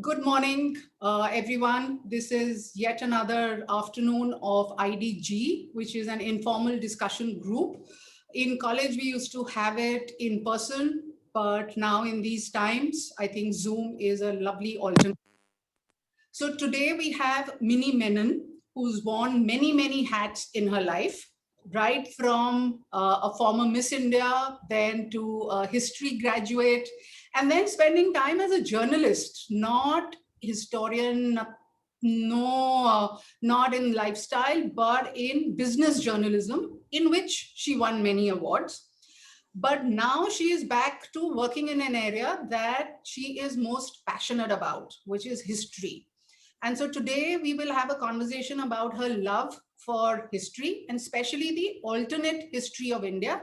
Good morning, everyone. This is yet another afternoon of IDG, which is an informal discussion group. In college, we used to have it in person, but now in these times, I think Zoom is a lovely alternative. So today we have Minnie Menon, who's worn many, many hats in her life, right from a former Miss India, then to a history graduate, and then spending time as a journalist, not historian, no, not in lifestyle, but in business journalism, in which she won many awards. But now she is back to working in an area that she is most passionate about, which is history. And so today we will have a conversation about her love for history and especially the alternate history of India.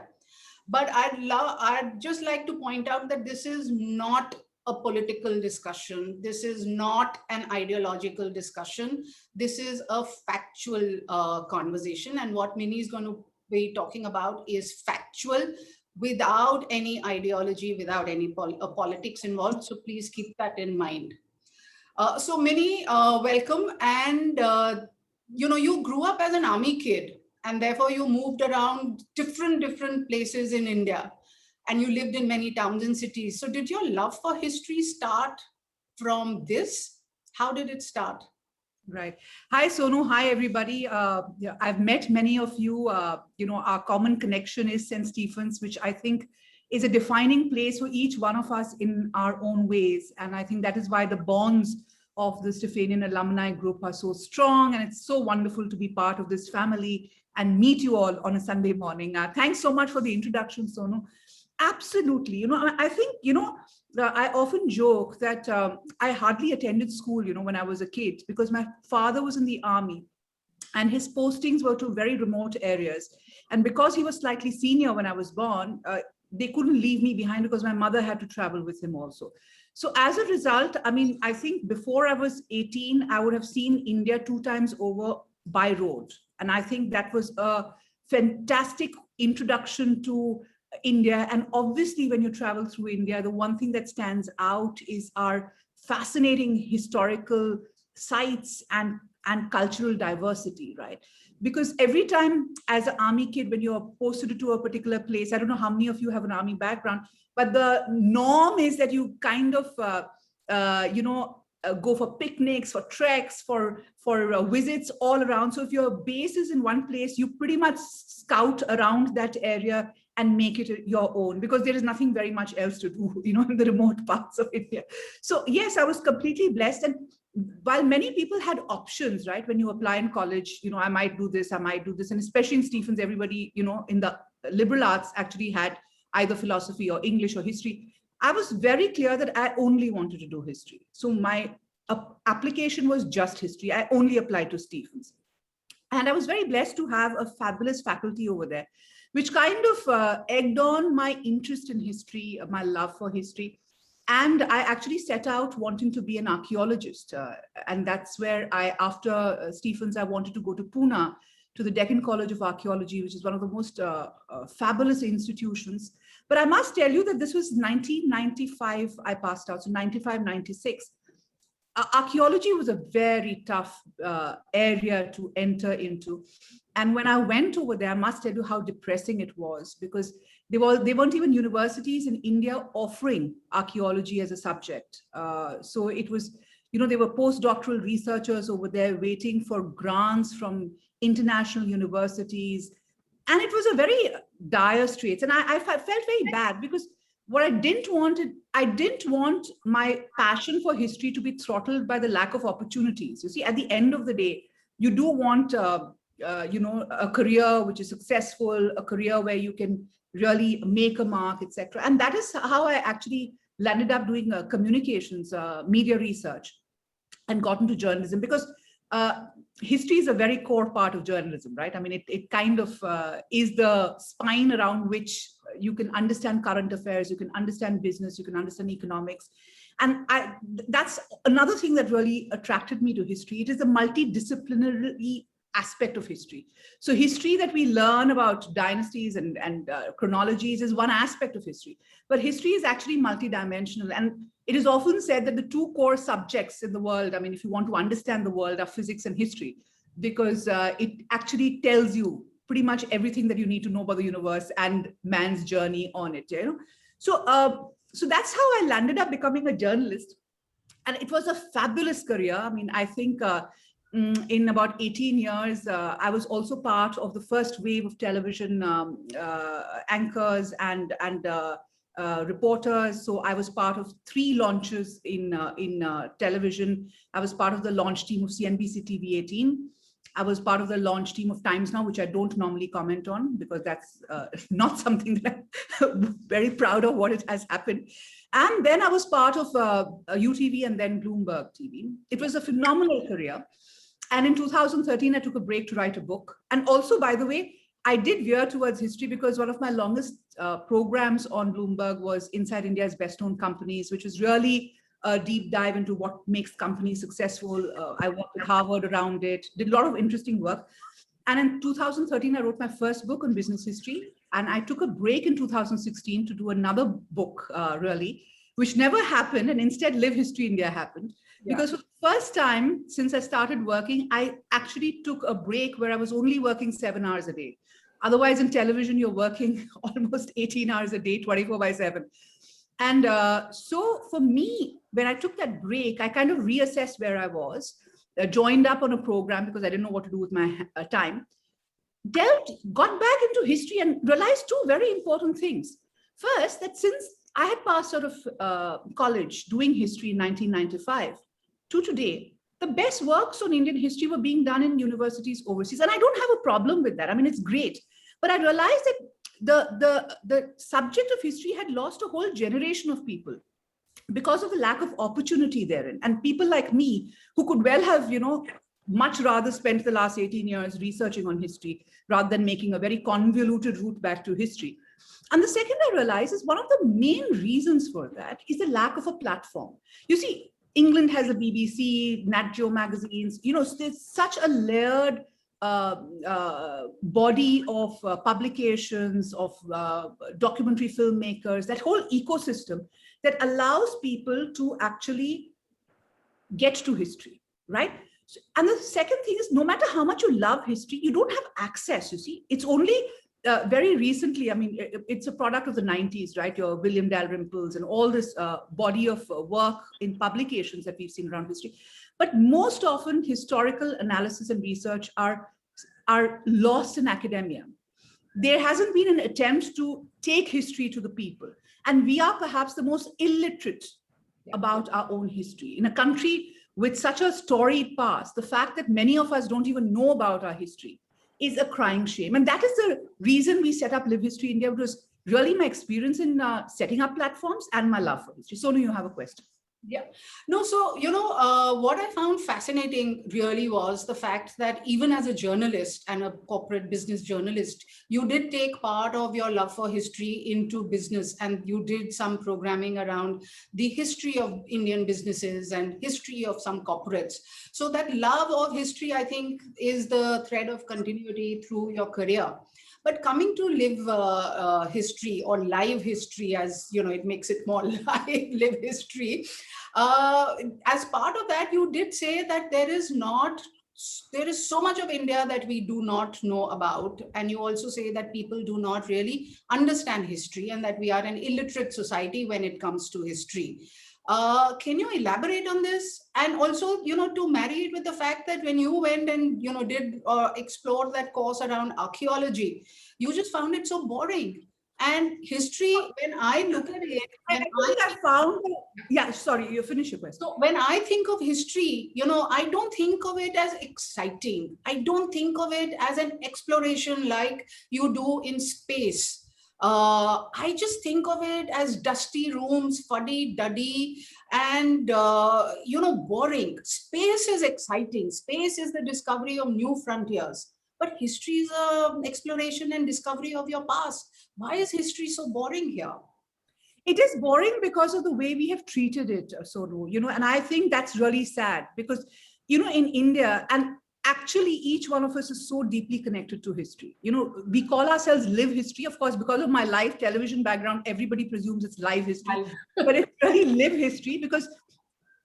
But I'd just like to point out that this is not a political discussion. This is not an ideological discussion. This is a factual conversation. And what Minnie is going to be talking about is factual without any ideology, without any politics involved. So please keep that in mind. So Minnie, welcome. And, you grew up as an army kid and therefore you moved around different places in India and you lived in many towns and cities. So did your love for history start from this? How did it start? Right. Hi, Sonu. Hi, everybody. Yeah, I've met many of you. Our common connection is St. Stephen's, which I think is a defining place for each one of us in our own ways. And I think that is why the bonds of the Stephanian alumni group are so strong. And it's so wonderful to be part of this family and meet you all on a Sunday morning. Thanks so much for the introduction, Sonu. Absolutely. I think, I often joke that I hardly attended school, when I was a kid, because my father was in the army and his postings were to very remote areas. And because he was slightly senior when I was born, they couldn't leave me behind because my mother had to travel with him also. So as a result, I think before I was 18, I would have seen India 2 times over by road. And I think that was a fantastic introduction to India. And obviously, when you travel through India, the one thing that stands out is our fascinating historical sites and cultural diversity, right? Because every time as an army kid, when you're posted to a particular place, I don't know how many of you have an army background, but the norm is that you kind of, go for picnics, for treks, for visits all around. So if your base is in one place, you pretty much scout around that area and make it your own, because there is nothing very much else to do, in the remote parts of India. So yes, I was completely blessed. And while many people had options, right, when you apply in college, I might do this, I might do this. And especially in Stephens, everybody, in the liberal arts actually had either philosophy or English or history. I was very clear that I only wanted to do history. So my application was just history. I only applied to Stephens. And I was very blessed to have a fabulous faculty over there, which kind of egged on my interest in history, my love for history. And I actually set out wanting to be an archaeologist. And that's where after Stephens, I wanted to go to Pune, to the Deccan College of Archaeology, which is one of the most fabulous institutions. But I must tell you that this was 1995, I passed out, so 95, 96. Archaeology was a very tough area to enter into. And when I went over there, I must tell you how depressing it was, because they weren't even universities in India offering archaeology as a subject. So it was, there were postdoctoral researchers over there waiting for grants from international universities. And it was a very dire straits. And I felt very bad, because what I didn't want my passion for history to be throttled by the lack of opportunities. You see, at the end of the day, you do want, a career which is successful, a career where you can really make a mark, etc. And that is how I actually landed up doing communications, media research, and got into journalism, because history is a very core part of journalism, right? It kind of is the spine around which you can understand current affairs, you can understand business, you can understand economics. And that's another thing that really attracted me to history. It is a multidisciplinary aspect of history. So history that we learn about dynasties and chronologies is one aspect of history, but history is actually multidimensional. And it is often said that the two core subjects in the world, I mean, if you want to understand the world, are physics and history, because it actually tells you pretty much everything that you need to know about the universe and man's journey on it. So that's how I landed up becoming a journalist. And it was a fabulous career. I mean, I think in about 18 years, I was also part of the first wave of television anchors and reporters. So I was part of 3 launches in television. I was part of the launch team of CNBC TV 18. I was part of the launch team of Times Now, which I don't normally comment on because that's not something that I'm very proud of what it has happened. And then I was part of UTV and then Bloomberg TV. It was a phenomenal career. And in 2013, I took a break to write a book. And also, by the way, I did veer towards history because one of my longest programs on Bloomberg was Inside India's Best Known Companies, which is really a deep dive into what makes companies successful. I worked with Harvard around it, did a lot of interesting work. And in 2013, I wrote my first book on business history. And I took a break in 2016 to do another book, really, which never happened. And instead, Live History India happened. Yeah. Because for the first time since I started working, I actually took a break where I was only working 7 hours a day. Otherwise, in television, you're working almost 18 hours a day, 24/7. And so for me, when I took that break, I kind of reassessed where I was, joined up on a program because I didn't know what to do with my time, got back into history and realized 2 very important things. First, that since I had passed out of college doing history in 1995 to today, the best works on Indian history were being done in universities overseas. And I don't have a problem with that. I mean, it's great. But I realized that the subject of history had lost a whole generation of people because of the lack of opportunity therein. And people like me who could well have, much rather spent the last 18 years researching on history rather than making a very convoluted route back to history. And the second I realized is one of the main reasons for that is the lack of a platform. You see, England has a BBC, Nat Geo magazines, there's such a layered body of publications, of documentary filmmakers, that whole ecosystem that allows people to actually get to history, right? And the second thing is, no matter how much you love history, you don't have access, you see. It's only very recently, I mean, it's a product of the 90s, right? Your William Dalrymples and all this body of work in publications that we've seen around history. But most often, historical analysis and research are lost in academia. There hasn't been an attempt to take history to the people. And we are perhaps the most illiterate about our own history. In a country with such a storied past, the fact that many of us don't even know about our history is a crying shame. And that is the reason we set up Live History India, was really my experience in setting up platforms and my love for history. Sonu, you have a question. Yeah, no, so, what I found fascinating really was the fact that even as a journalist and a corporate business journalist, you did take part of your love for history into business, and you did some programming around the history of Indian businesses and history of some corporates. So that love of history, I think, is the thread of continuity through your career. But coming to live history or live history, as it makes it more live history. As part of that, you did say that there is so much of India that we do not know about. And you also say that people do not really understand history and that we are an illiterate society when it comes to history. Can you elaborate on this? And also, to marry it with the fact that when you went and, did explore that course around archaeology, you just found it so boring. And history, when I look at it, sorry, you finish your question. So when I think of history, I don't think of it as exciting. I don't think of it as an exploration like you do in space. I just think of it as dusty rooms, fuddy-duddy, and, boring. Space is exciting. Space is the discovery of new frontiers. But history is an exploration and discovery of your past. Why is history so boring here? It is boring because of the way we have treated it, Sonu, and I think that's really sad because, in India, and actually each one of us is so deeply connected to history. You know, we call ourselves live history. Of course, because of my live television background, everybody presumes it's live history, but it's really live history, because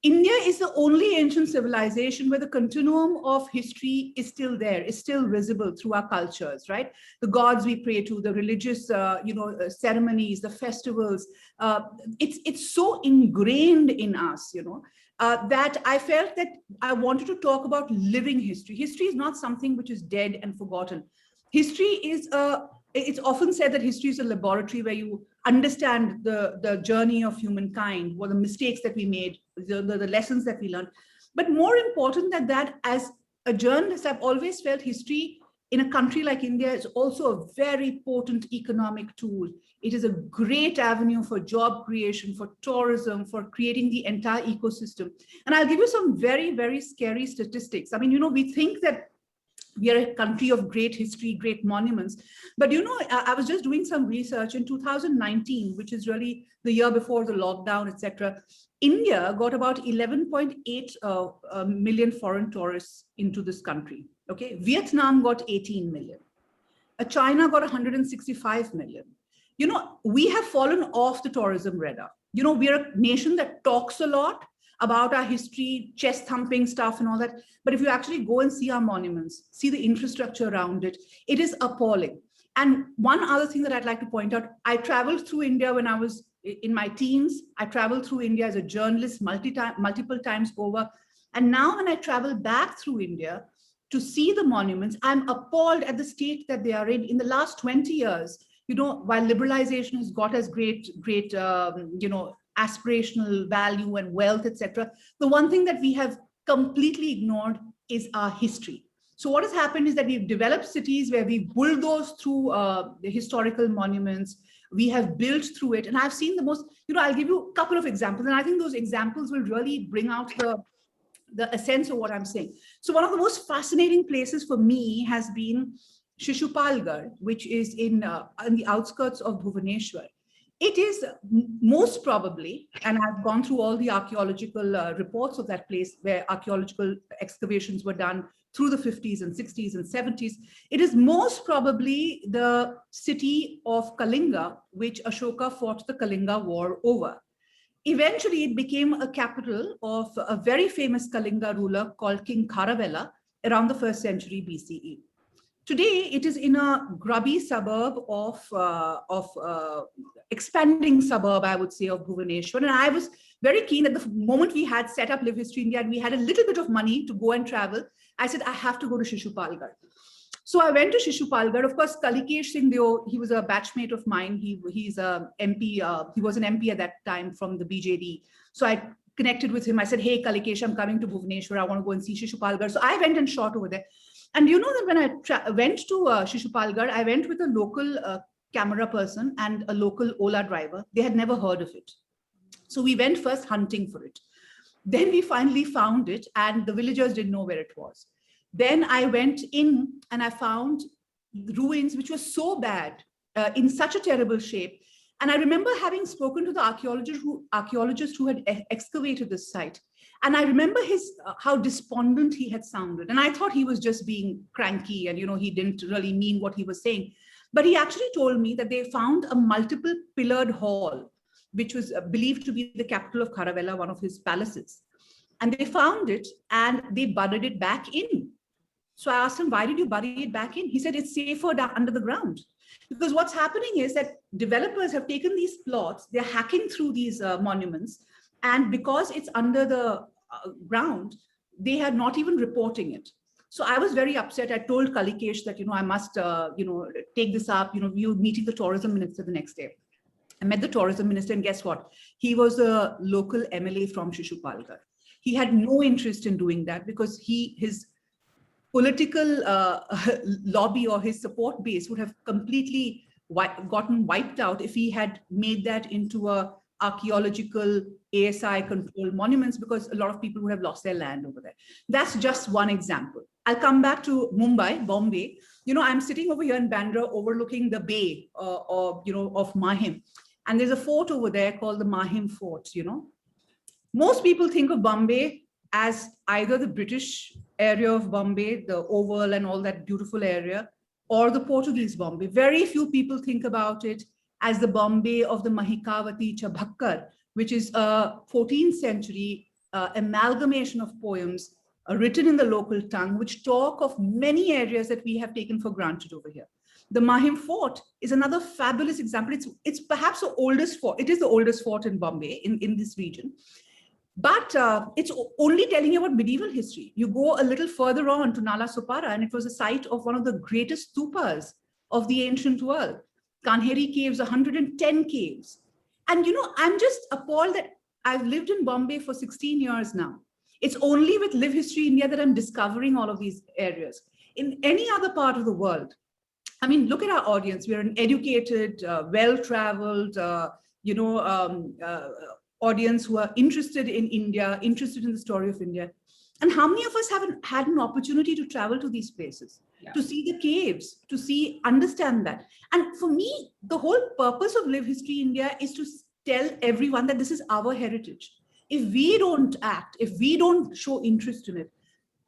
India is the only ancient civilization where the continuum of history is still there, is still visible through our cultures, right? The gods we pray to, the religious, ceremonies, the festivals. It's so ingrained in us, that I felt that I wanted to talk about living history. History is not something which is dead and forgotten. History is it's often said that history is a laboratory where you understand the journey of humankind, what the mistakes that we made, the lessons that we learned. But more important than that, as a journalist, I've always felt history in a country like India is also a very potent economic tool. It is a great avenue for job creation, for tourism, for creating the entire ecosystem. And I'll give you some very, very scary statistics. I mean, we think that we are a country of great history, great monuments. But, I was just doing some research in 2019, which is really the year before the lockdown, etc. India got about 11.8 million foreign tourists into this country. Okay, Vietnam got 18 million. China got 165 million. We have fallen off the tourism radar. We are a nation that talks a lot about our history, chest thumping stuff and all that. But if you actually go and see our monuments, see the infrastructure around it, it is appalling. And one other thing that I'd like to point out, I traveled through India when I was in my teens. I traveled through India as a journalist multiple times over. And now when I travel back through India to see the monuments, I'm appalled at the state that they are in. In the last 20 years, while liberalization has got us great, aspirational value and wealth, etc., the one thing that we have completely ignored is our history. So what has happened is that we've developed cities where we bulldoze through the historical monuments. We have built through it. And I've seen the most, I'll give you a couple of examples. And I think those examples will really bring out the essence of what I'm saying. So one of the most fascinating places for me has been Shishupalgarh, which is in the outskirts of Bhubaneswar. It is most probably, and I've gone through all the archaeological reports of that place where archaeological excavations were done through the 50s and 60s and 70s. It is most probably the city of Kalinga, which Ashoka fought the Kalinga War over. Eventually, it became a capital of a very famous Kalinga ruler called King Kharavela around the 1st century BCE. Today, it is in a grubby suburb of expanding suburb, I would say, of Bhubaneswar. And I was very keen at the moment we had set up Live History India and we had a little bit of money to go and travel. I said, I have to go to Shishupalgarh. So I went to Shishupalgarh. Of course, Kalikesh Singh Deo, he was a batchmate of mine. He's a MP. He was an MP at that time from the BJD. So I connected with him. I said, hey, Kalikesh, I'm coming to Bhubaneswar. I want to go and see Shishupalgarh. So I went and shot over there. And that when I went to Shishupalgarh, I went with a local camera person and a local Ola driver. They had never heard of it. So we went first hunting for it. Then we finally found it and the villagers didn't know where it was. Then I went in and I found ruins which were so bad, in such a terrible shape. And I remember having spoken to the archaeologist who had excavated this site. And I remember how despondent he had sounded. And I thought he was just being cranky and, he didn't really mean what he was saying. But he actually told me that they found a multiple pillared hall, which was believed to be the capital of Kharavela, one of his palaces. And they found it and they buried it back in. So I asked him, why did you bury it back in? He said, it's safer down under the ground. Because what's happening is that developers have taken these plots, they're hacking through these monuments. And because it's under the ground, they are not even reporting it. So I was very upset. I told Kalikesh that, I must, take this up. We were meeting the tourism minister the next day. I met the tourism minister and guess what? He was a local MLA from Shishupalgarh. He had no interest in doing that because his political lobby or his support base would have completely gotten wiped out if he had made that into a archaeological ASI controlled monuments, because a lot of people would have lost their land over there. That's just one example. I'll come back to Mumbai, Bombay. I'm sitting over here in Bandra overlooking the bay of Mahim. And there's a fort over there called the Mahim Fort, Most people think of Bombay as either the British area of Bombay, the Oval and all that beautiful area, or the Portuguese Bombay. Very few people think about it as the Bombay of the Mahikavati Chabhakkar, which is a 14th century amalgamation of poems written in the local tongue, which talk of many areas that we have taken for granted over here. The Mahim Fort is another fabulous example. It's perhaps the oldest fort. It is the oldest fort in Bombay, in this region. But it's only telling you about medieval history. You go a little further on to Nala Supara, and it was a site of one of the greatest stupas of the ancient world. Kanheri Caves, 110 caves. And I'm just appalled that I've lived in Bombay for 16 years now. It's only with Live History India that I'm discovering all of these areas. In any other part of the world, I mean, look at our audience. We're an educated, well-traveled, audience who are interested in India, interested in the story of India. And how many of us haven't had an opportunity to travel to these places, to see the caves, to understand that? And for me, the whole purpose of Live History India is to tell everyone that this is our heritage. If we don't act, if we don't show interest in it,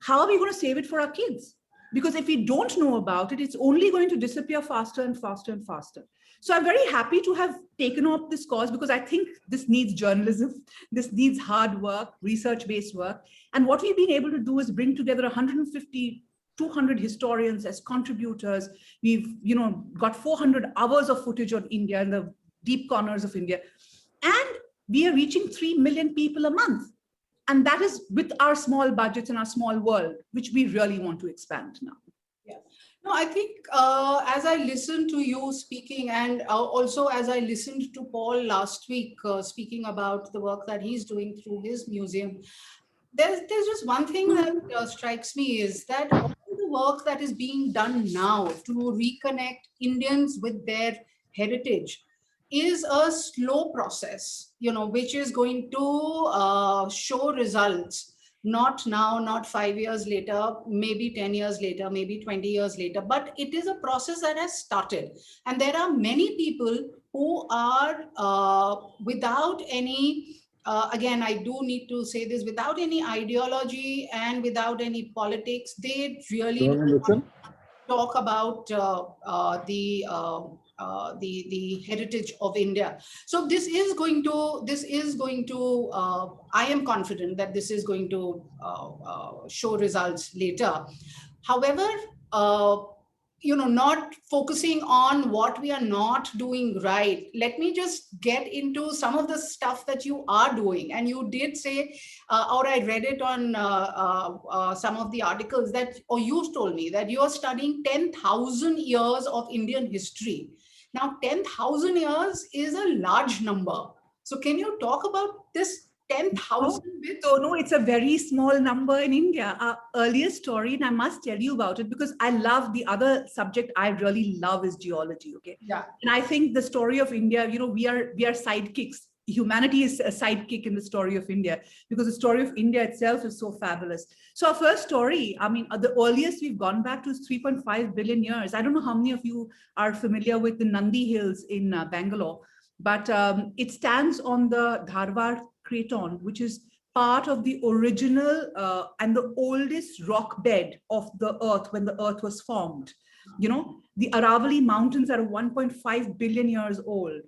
how are we going to save it for our kids? Because if we don't know about it, it's only going to disappear faster and faster and faster. So I'm very happy to have taken up this cause, because I think this needs journalism. This needs hard work, research-based work. And what we've been able to do is bring together 150, 200 historians as contributors. We've got 400 hours of footage on India in the deep corners of India. And we are reaching 3 million people a month. And that is with our small budgets and our small world, which we really want to expand now. Yeah. No, I think as I listened to you speaking, and also as I listened to Paul last week speaking about the work that he's doing through his museum, there's just one thing that strikes me, is that all the work that is being done now to reconnect Indians with their heritage is a slow process, which is going to show results, not now, not 5 years later, maybe 10 years later, maybe 20 years later, but it is a process that has started. And there are many people who are without any, again, I do need to say this, without any ideology and without any politics, they really talk about the heritage of India. So this is going to, I am confident that this is going to show results later. However, not focusing on what we are not doing right, let me just get into some of the stuff that you are doing. And you did say, or I read it on some of the articles that, or you told me that you are studying 10,000 years of Indian history. Now, 10,000 years is a large number. So can you talk about this 10,000 bit? So no, it's a very small number in India. Our earliest story, and I must tell you about it because I love the other subject I really love is geology. Okay. Yeah. And I think the story of India, we are sidekicks. Humanity is a sidekick in the story of India, because the story of India itself is so fabulous. So our first story, I mean, the earliest we've gone back to is 3.5 billion years. I don't know how many of you are familiar with the Nandi Hills in Bangalore, but it stands on the Dharwar Craton, which is part of the original and the oldest rock bed of the earth when the earth was formed. The Aravalli Mountains are 1.5 billion years old,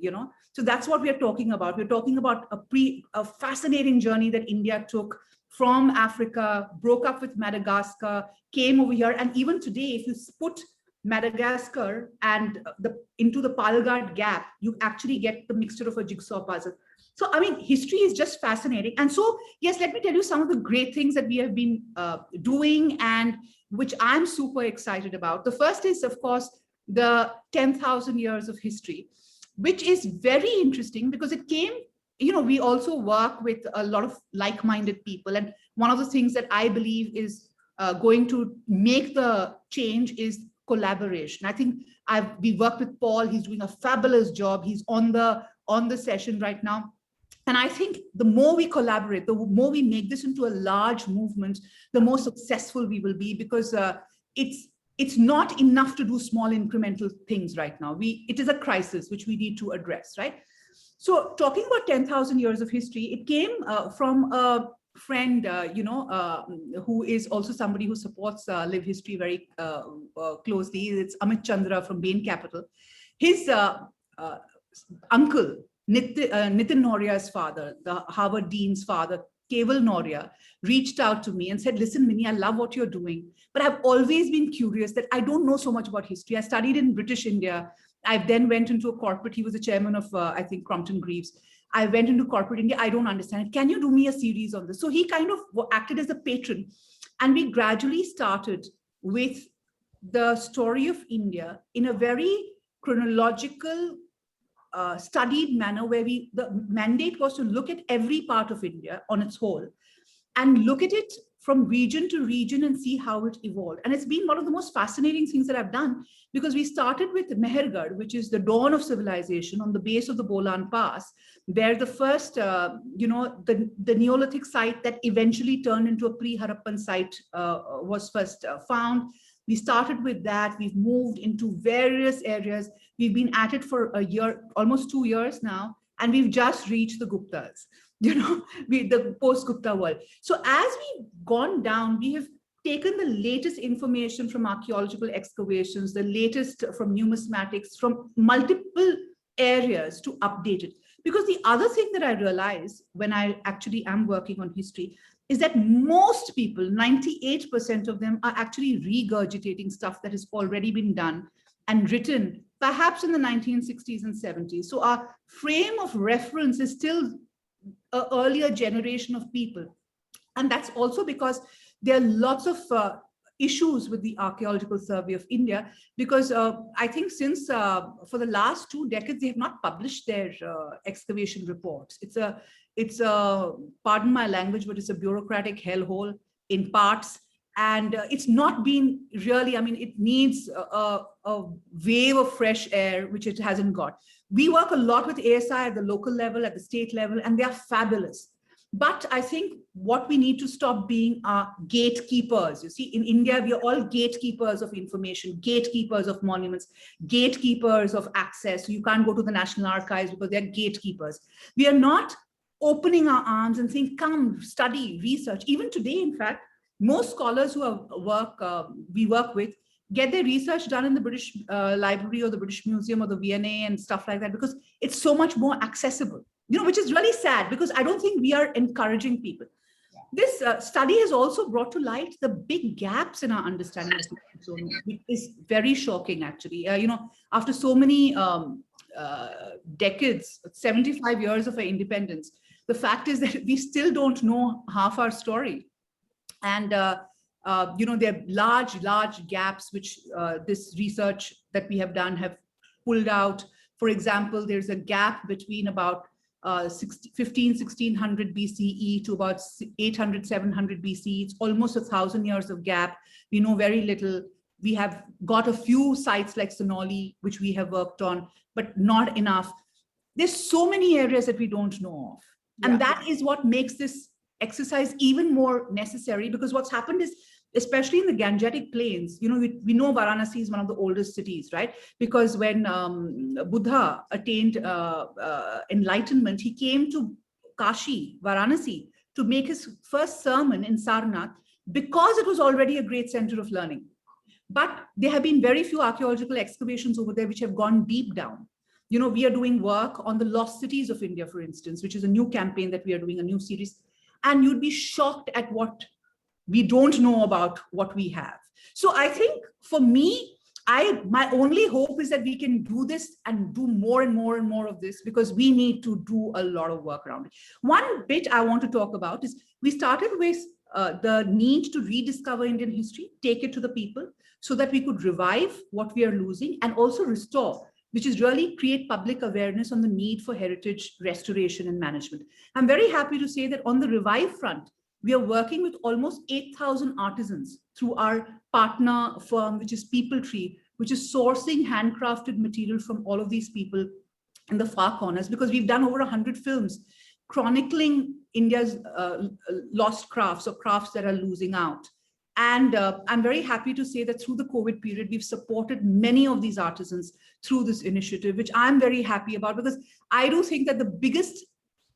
So that's what we're talking about. We're talking about a fascinating journey that India took from Africa, broke up with Madagascar, came over here. And even today, if you put Madagascar and into the Palghat Gap, you actually get the mixture of a jigsaw puzzle. So, I mean, history is just fascinating. And so, yes, let me tell you some of the great things that we have been doing and which I'm super excited about. The first is, of course, the 10,000 years of history, which is very interesting because it came, we also work with a lot of like-minded people. And one of the things that I believe is going to make the change is collaboration. I think we worked with Paul. He's doing a fabulous job. He's on the session right now. And I think the more we collaborate, the more we make this into a large movement, the more successful we will be, because it's not enough to do small incremental things right now. It is a crisis which we need to address, right? So talking about 10,000 years of history, it came from a friend, who is also somebody who supports Live History very closely. It's Amit Chandra from Bain Capital. His uncle, Nitin Nauria's father, the Harvard Dean's father, Keval Nauria, reached out to me and said, listen, Minnie, I love what you're doing, but I've always been curious that I don't know so much about history. I studied in British India. I then went into a corporate. He was the chairman of, I think, Crompton Greaves. I went into corporate India. I don't understand it. Can you do me a series on this? So he kind of acted as a patron. And we gradually started with the story of India in a very chronological, studied manner, where the mandate was to look at every part of India on its whole and look at it from region to region and see how it evolved. And it's been one of the most fascinating things that I've done, because we started with Mehergarh, which is the dawn of civilization on the base of the Bolan Pass, where the first, the Neolithic site that eventually turned into a pre-Harappan site was first found. We started with that. We've moved into various areas. We've been at it for a year, almost 2 years now, and we've just reached the Guptas, the post-Gupta world. So as we've gone down, we have taken the latest information from archaeological excavations, the latest from numismatics, from multiple areas to update it. Because the other thing that I realize when I actually am working on history is that most people, 98% of them, are actually regurgitating stuff that has already been done and written, perhaps in the 1960s and 70s. So our frame of reference is still an earlier generation of people. And that's also because there are lots of issues with the Archaeological Survey of India, because I think since for the last 2 decades, they have not published their excavation reports. It's a, pardon my language, but it's a bureaucratic hellhole in parts. And it's not been really, I mean, it needs a wave of fresh air, which it hasn't got. We work a lot with ASI at the local level, at the state level, and they are fabulous. But I think what we need to stop being are gatekeepers. You see, in India, we are all gatekeepers of information, gatekeepers of monuments, gatekeepers of access. So you can't go to the National Archives because they're gatekeepers. We are not opening our arms and saying, come, study, research. Even today, in fact, most scholars who we work with get their research done in the British Library or the British Museum or the V&A and stuff like that, because it's so much more accessible, which is really sad, because I don't think we are encouraging people. Yeah. This study has also brought to light the big gaps in our understanding of Smithsonian, which is very shocking, actually. After so many decades, 75 years of our independence, the fact is that we still don't know half our story. And, there are large gaps which this research that we have done have pulled out. For example, there's a gap between about 1600 BCE to about 800, 700 BCE. It's almost 1,000 years of gap. We know very little. We have got a few sites like Sonoli, which we have worked on, but not enough. There's so many areas that we don't know of. Yeah. And that is what makes this exercise even more necessary, because what's happened is, especially in the Gangetic Plains, we know Varanasi is one of the oldest cities, right? Because when Buddha attained enlightenment, he came to Kashi, Varanasi, to make his first sermon in Sarnath, because it was already a great center of learning. But there have been very few archaeological excavations over there which have gone deep down. We are doing work on the lost cities of India, for instance, which is a new campaign that we are doing, a new series. And you'd be shocked at what we don't know about what we have. So I think for me, my only hope is that we can do this and do more and more and more of this, because we need to do a lot of work around it. One bit I want to talk about is we started with the need to rediscover Indian history, take it to the people so that we could revive what we are losing and also restore, which is really create public awareness on the need for heritage restoration and management. I'm very happy to say that on the revive front, we are working with almost 8,000 artisans through our partner firm, which is People Tree, which is sourcing handcrafted material from all of these people in the far corners, because we've done over 100 films chronicling India's lost crafts or crafts that are losing out. And I'm very happy to say that through the COVID period, we've supported many of these artisans through this initiative, which I'm very happy about, because I do think that the biggest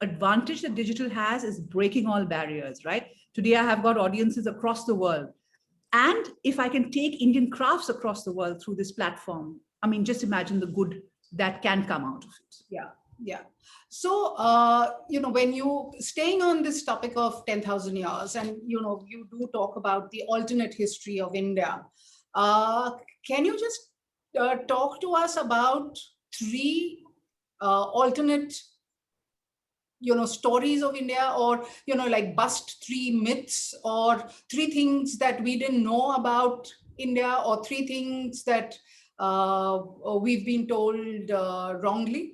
advantage that digital has is breaking all barriers, right? Today, I have got audiences across the world. And if I can take Indian crafts across the world through this platform, I mean, just imagine the good that can come out of it. Yeah, yeah. So, when you staying on this topic of 10,000 years, and, you do talk about the alternate history of India, can you just talk to us about three alternate, stories of India, or, like bust three myths or three things that we didn't know about India, or three things that we've been told wrongly?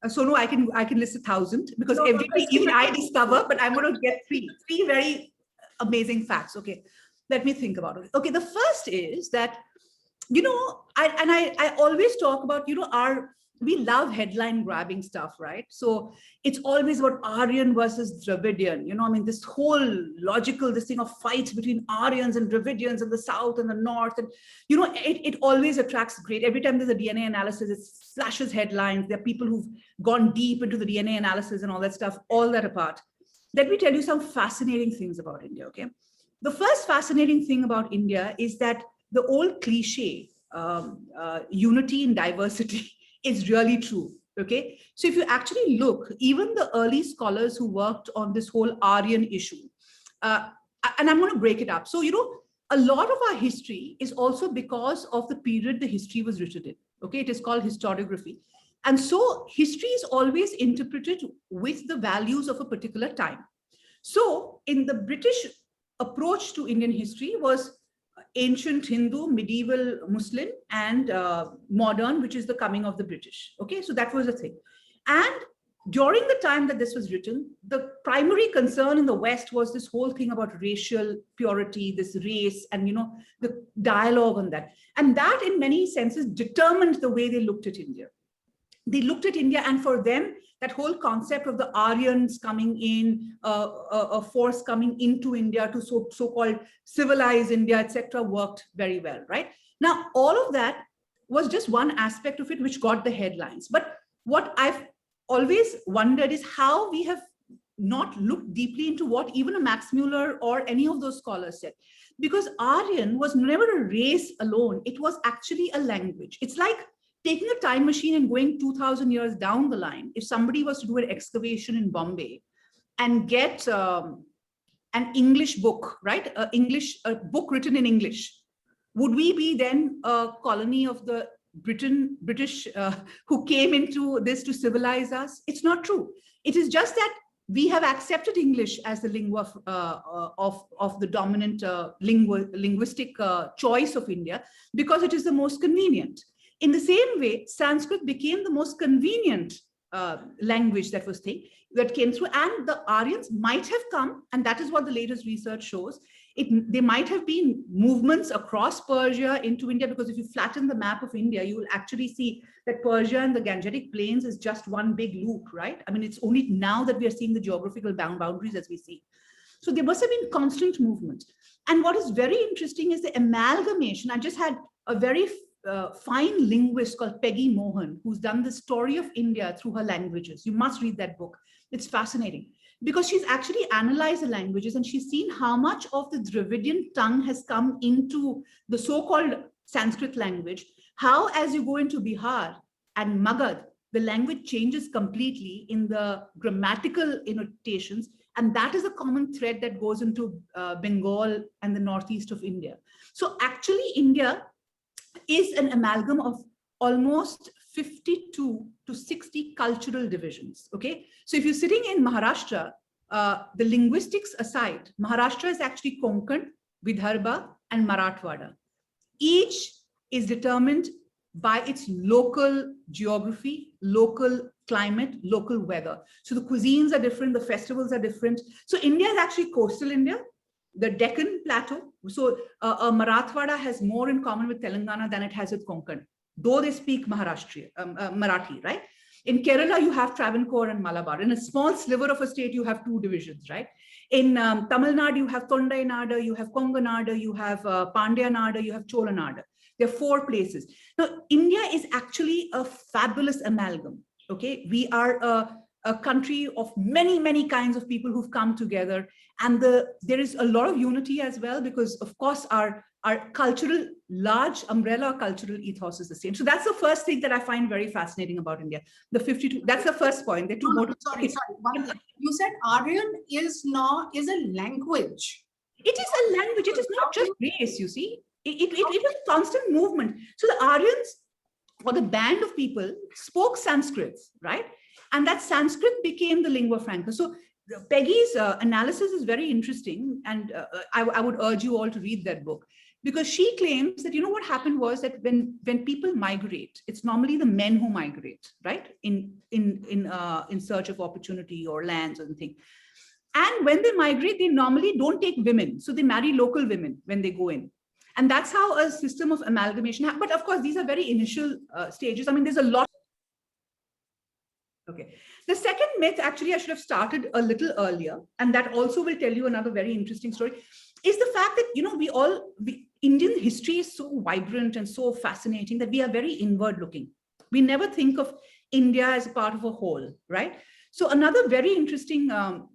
Sonu, I can list 1,000 because No, every day even I discover, but I'm going to get three very amazing facts. Okay, let me think about it. Okay, the first is that, I always talk about, we love headline grabbing stuff, right? So it's always about Aryan versus Dravidian, I mean, this whole this thing of fights between Aryans and Dravidians in the South and the North. And, it always attracts every time there's a DNA analysis, it flashes headlines. There are people who've gone deep into the DNA analysis and all that stuff, all that apart. Let me tell you some fascinating things about India, okay? The first fascinating thing about India is that the old cliche, unity in diversity, is really true, okay? So if you actually look, even the early scholars who worked on this whole Aryan issue, and I'm going to break it up. So, a lot of our history is also because of the period the history was written in, okay? It is called historiography. And so history is always interpreted with the values of a particular time. So in the British approach to Indian history was ancient Hindu, medieval Muslim, and modern, which is the coming of the British. Okay, so that was the thing. And during the time that this was written, the primary concern in the West was this whole thing about racial purity, this race, and the dialogue on that. And that, in many senses, determined the way they looked at India. They looked at India, and for them, that whole concept of the Aryans coming in, a force coming into India to so-called civilize India, etc., worked very well, right? Now, all of that was just one aspect of it which got the headlines. But what I've always wondered is how we have not looked deeply into what even a Max Muller or any of those scholars said. Because Aryan was never a race alone. It was actually a language. It's like taking a time machine and going 2,000 years down the line. If somebody was to do an excavation in Bombay and get an English book, right? A book written in English, would we be then a colony of the British who came into this to civilize us? It's not true. It is just that we have accepted English as the lingua of the dominant linguistic choice of India because it is the most convenient. In the same way, Sanskrit became the most convenient language that came through, and the Aryans might have come, and that is what the latest research shows. They might have been movements across Persia into India, because if you flatten the map of India, you will actually see that Persia and the Gangetic Plains is just one big loop, right? I mean, it's only now that we are seeing the geographical boundaries as we see. So there must have been constant movement. And what is very interesting is the amalgamation. I just had a very fine linguist called Peggy Mohan, who's done the story of India through her languages. You must read that book. It's fascinating because she's actually analyzed the languages and she's seen how much of the Dravidian tongue has come into the so-called Sanskrit language, how as you go into Bihar and Magad, the language changes completely in the grammatical annotations. And that is a common thread that goes into Bengal and the northeast of India. So actually India is an amalgam of almost 52 to 60 cultural divisions, okay? So if you're sitting in Maharashtra, the linguistics aside, Maharashtra is actually Konkan, Vidarbha, and Marathwada. Each is determined by its local geography, local climate, local weather. So the cuisines are different, the festivals are different. So India is actually coastal India, the Deccan Plateau. So Marathwada has more in common with Telangana than it has with Konkan, though they speak Marathi, right? In Kerala, you have Travancore and Malabar. In a small sliver of a state, you have two divisions, right? In Tamil Nadu, you have Tondai Nadu, you have Konga Nadu, you have Pandya Nadu, you have Chola Nadu. There are 4 places. Now, India is actually a fabulous amalgam, okay? We are a country of many, many kinds of people who've come together. And there is a lot of unity as well, because of course our cultural, large umbrella cultural ethos is the same. So that's the first thing that I find very fascinating about India. The 52, that's the first point. The two No, more. sorry. You said Aryan is a language. It is a language. It is not just race, you see. It was a constant movement. So the Aryans, or the band of people, spoke Sanskrit, right? And that Sanskrit became the lingua franca. So Peggy's analysis is very interesting. And I would urge you all to read that book, because she claims that, you know, what happened was that when people migrate, it's normally the men who migrate, right? In search of opportunity or lands or anything. And when they migrate, they normally don't take women. So they marry local women when they go in. And that's how a system of amalgamation happens. But of course, these are very initial stages. I mean, there's a lot. Okay. The second myth, actually, I should have started a little earlier, and that also will tell you another very interesting story, is the fact that, you know, Indian history is so vibrant and so fascinating that we are very inward looking. We never think of India as a part of a whole, right? So another very interesting part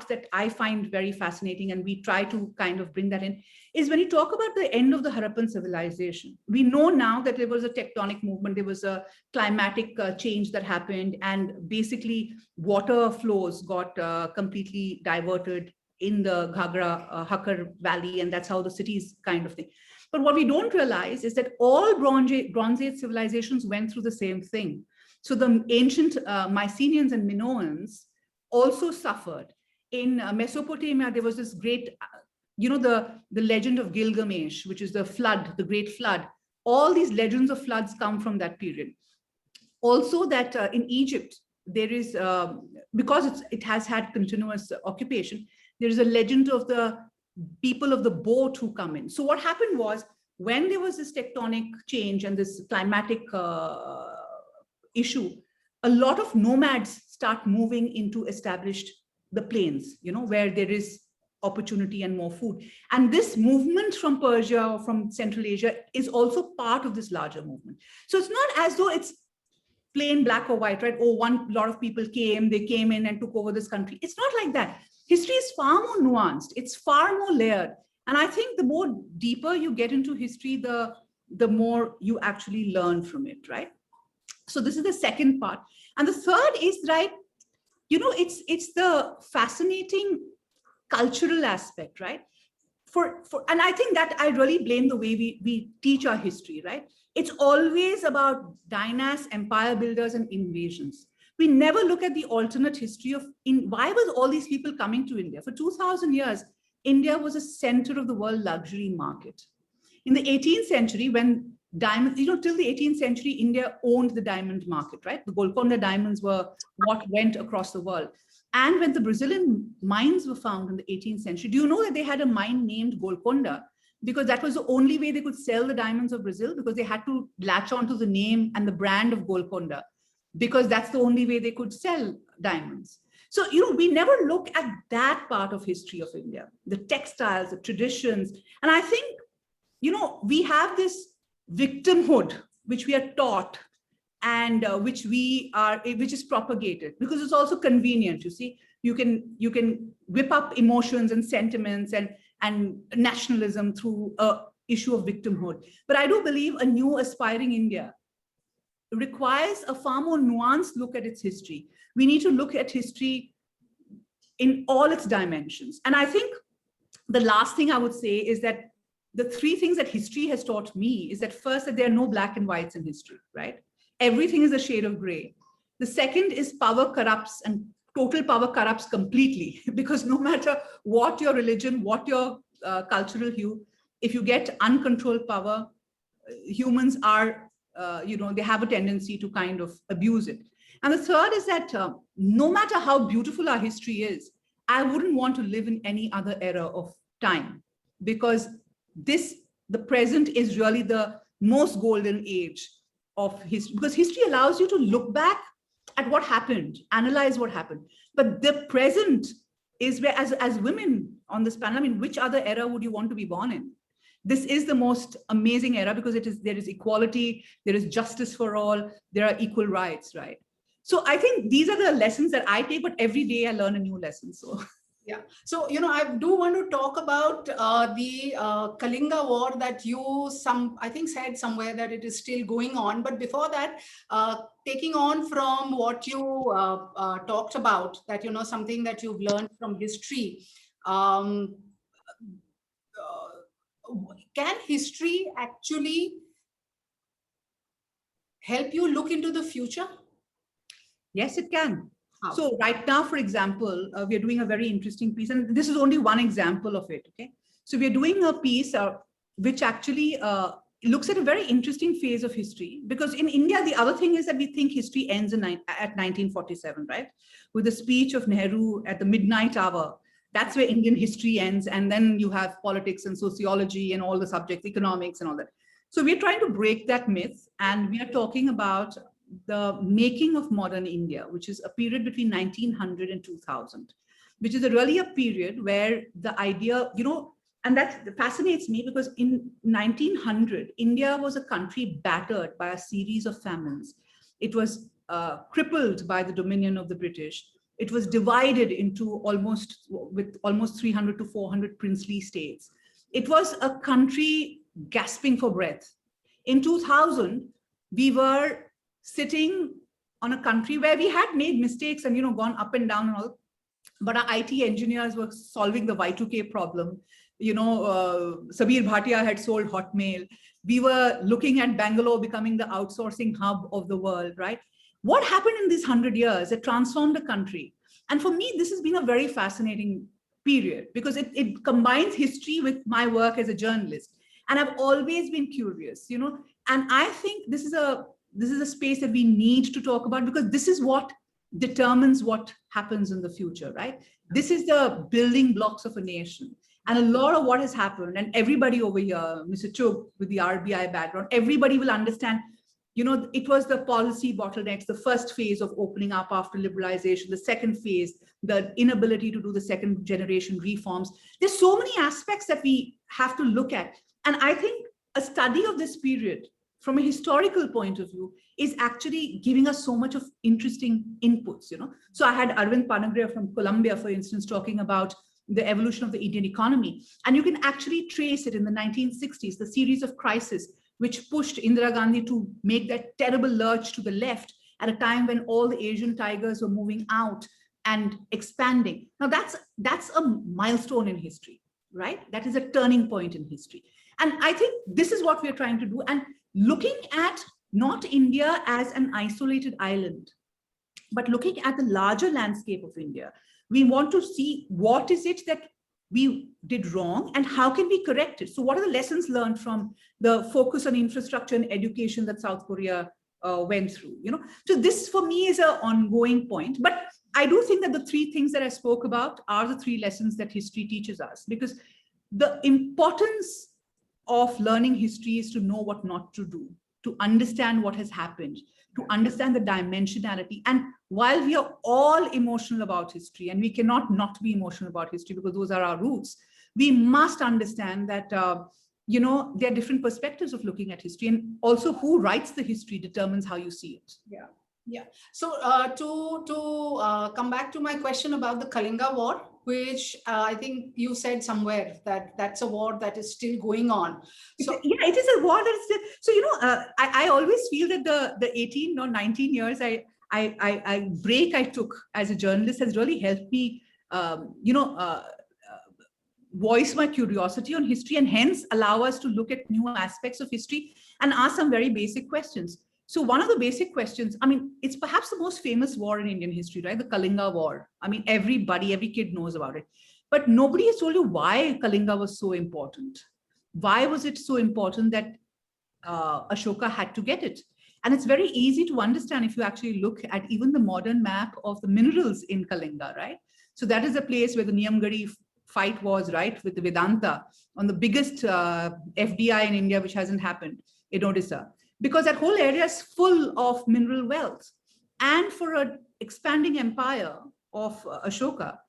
that I find very fascinating, and we try to kind of bring that in, is when you talk about the end of the Harappan civilization. We know now that there was a tectonic movement, there was a climatic change that happened, and basically water flows got completely diverted in the Ghagra Hakkar Valley, and that's how the cities kind of thing. But what we don't realize is that all Bronze Age civilizations went through the same thing. So the ancient Mycenaeans and Minoans also suffered. In Mesopotamia, there was this great, the legend of Gilgamesh, which is the flood, the great flood. All these legends of floods come from that period. Also that in Egypt, there is, because it has had continuous occupation, there is a legend of the people of the boat who come in. So what happened was, when there was this tectonic change and this climatic issue, a lot of nomads start moving into established the plains, where there is opportunity and more food. And this movement from Persia or from Central Asia is also part of this larger movement. So it's not as though it's plain black or white, right? Oh, lot of people they came in and took over this country. It's not like that. History is far more nuanced. It's far more layered. And I think the more deeper you get into history, the more you actually learn from it, right? So this is the second part. And the third is, right, it's the fascinating cultural aspect, right? And I think that I really blame the way we teach our history, right? It's always about dynasts, empire builders, and invasions. We never look at the alternate history of why was all these people coming to India? For 2000 years, India was a center of the world luxury market. In the 18th century, when diamonds, till the 18th century, India owned the diamond market, right? The Golconda diamonds were what went across the world. And when the Brazilian mines were found in the 18th century, do you know that they had a mine named Golconda? Because that was the only way they could sell the diamonds of Brazil, because they had to latch onto the name and the brand of Golconda, because that's the only way they could sell diamonds. So, we never look at that part of history of India, the textiles, the traditions. And I think, we have this victimhood, which we are taught, and which is propagated, because it's also convenient. You see, you can whip up emotions and sentiments and nationalism through a issue of victimhood. But I do believe a new aspiring India requires a far more nuanced look at its history. We need to look at history in all its dimensions. And I think the last thing I would say is that the three things that history has taught me is that, first, that there are no black and whites in history, right? Everything is a shade of gray. The second is power corrupts, and total power corrupts completely, because no matter what your religion, what your cultural hue, if you get uncontrolled power, humans are, they have a tendency to kind of abuse it. And the third is that no matter how beautiful our history is, I wouldn't want to live in any other era of time, because the present is really the most golden age of history, because history allows you to look back at what happened, analyze what happened. But the present is where, as women on this panel, I mean, which other era would you want to be born in? This is the most amazing era, because there is equality, there is justice for all, there are equal rights, right? So I think these are the lessons that I take, but every day I learn a new lesson. So Yeah. So, I do want to talk about the Kalinga War that I think said somewhere that it is still going on. But before that, taking on from what you talked about, that, something that you've learned from history, um, can history actually help you look into the future? yes, it can. How? So right now, for example, we are doing a very interesting piece, and this is only one example of it. Okay, so we are doing a piece which actually looks at a very interesting phase of history, because in India, the other thing is that we think history ends at 1947, right? With the speech of Nehru at the midnight hour. That's where Indian history ends. And then you have politics and sociology and all the subjects, economics and all that. So we're trying to break that myth. And we are talking about the making of modern India, which is a period between 1900 and 2000, which is really a period where the idea, and that fascinates me, because in 1900, India was a country battered by a series of famines. It was crippled by the dominion of the British. It was divided into almost 300 to 400 princely states. It was a country gasping for breath. In 2000, we were sitting on a country where we had made mistakes and gone up and down and all, but our IT engineers were solving the Y2K problem. Sabir Bhatia had sold Hotmail. We were looking at Bangalore becoming the outsourcing hub of the world, right? What happened in these 100 years? It transformed the country. And for me, this has been a very fascinating period, because it combines history with my work as a journalist. And I've always been curious, and I think this is a space that we need to talk about, because this is what determines what happens in the future, right? This is the building blocks of a nation. And a lot of what has happened, and everybody over here, Mr. Chugh with the RBI background, everybody will understand, it was the policy bottlenecks, the first phase of opening up after liberalization, the second phase, the inability to do the second generation reforms. There's so many aspects that we have to look at. And I think a study of this period from a historical point of view is actually giving us so much of interesting inputs, So I had Arvind Panagrya from Columbia, for instance, talking about the evolution of the Indian economy. And you can actually trace it in the 1960s, the series of crises which pushed Indira Gandhi to make that terrible lurch to the left at a time when all the Asian tigers were moving out and expanding. Now that's a milestone in history, right? That is a turning point in history. And I think this is what we're trying to do. And looking at not India as an isolated island, but looking at the larger landscape of India, we want to see what is it that we did wrong and how can we correct it. So what are the lessons learned from the focus on infrastructure and education that South Korea went through, So this for me is an ongoing point. But I do think that the three things that I spoke about are the three lessons that history teaches us, because the importance of learning history is to know what not to do, to understand what has happened, to understand the dimensionality. And while we are all emotional about history, and we cannot not be emotional about history because those are our roots, we must understand that, there are different perspectives of looking at history, and also who writes the history determines how you see it. Yeah. Yeah. So to come back to my question about the Kalinga War, which I think you said somewhere that that's a war that is still going on. So yeah, it is a war that is still. So I always feel that the 18 or 19 years break I took as a journalist has really helped me, voice my curiosity on history, and hence allow us to look at new aspects of history and ask some very basic questions. So one of the basic questions, it's perhaps the most famous war in Indian history, right? The Kalinga War. Every kid knows about it. But nobody has told you why Kalinga was so important. Why was it so important that Ashoka had to get it? And it's very easy to understand if you actually look at even the modern map of the minerals in Kalinga, right? So that is a place where the Niyamgadi fight was, right? With the Vedanta on the biggest FDI in India, which hasn't happened in Odisha. Because that whole area is full of mineral wealth. And for an expanding empire of Ashoka,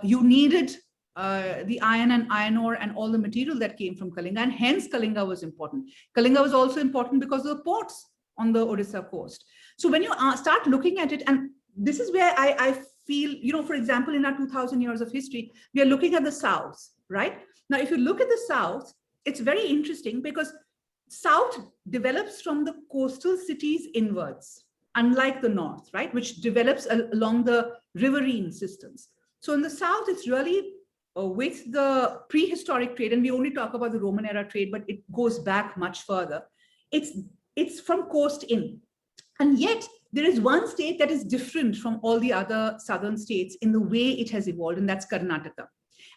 you needed the iron and iron ore and all the material that came from Kalinga, and hence Kalinga was important. Kalinga was also important because of the ports. on the Odisha coast. So when you start looking at it, and this is where I feel, you know, for example, in our 2000 years of history, we are looking at the South, right? Now, if you look at the South, it's very interesting because South develops from the coastal cities inwards, unlike the North, right, which develops along the riverine systems. So in the South, it's really with the prehistoric trade, and we only talk about the Roman era trade, but it goes back much further. It's from coast in. And yet there is one state that is different from all the other southern states in the way it has evolved, and that's Karnataka.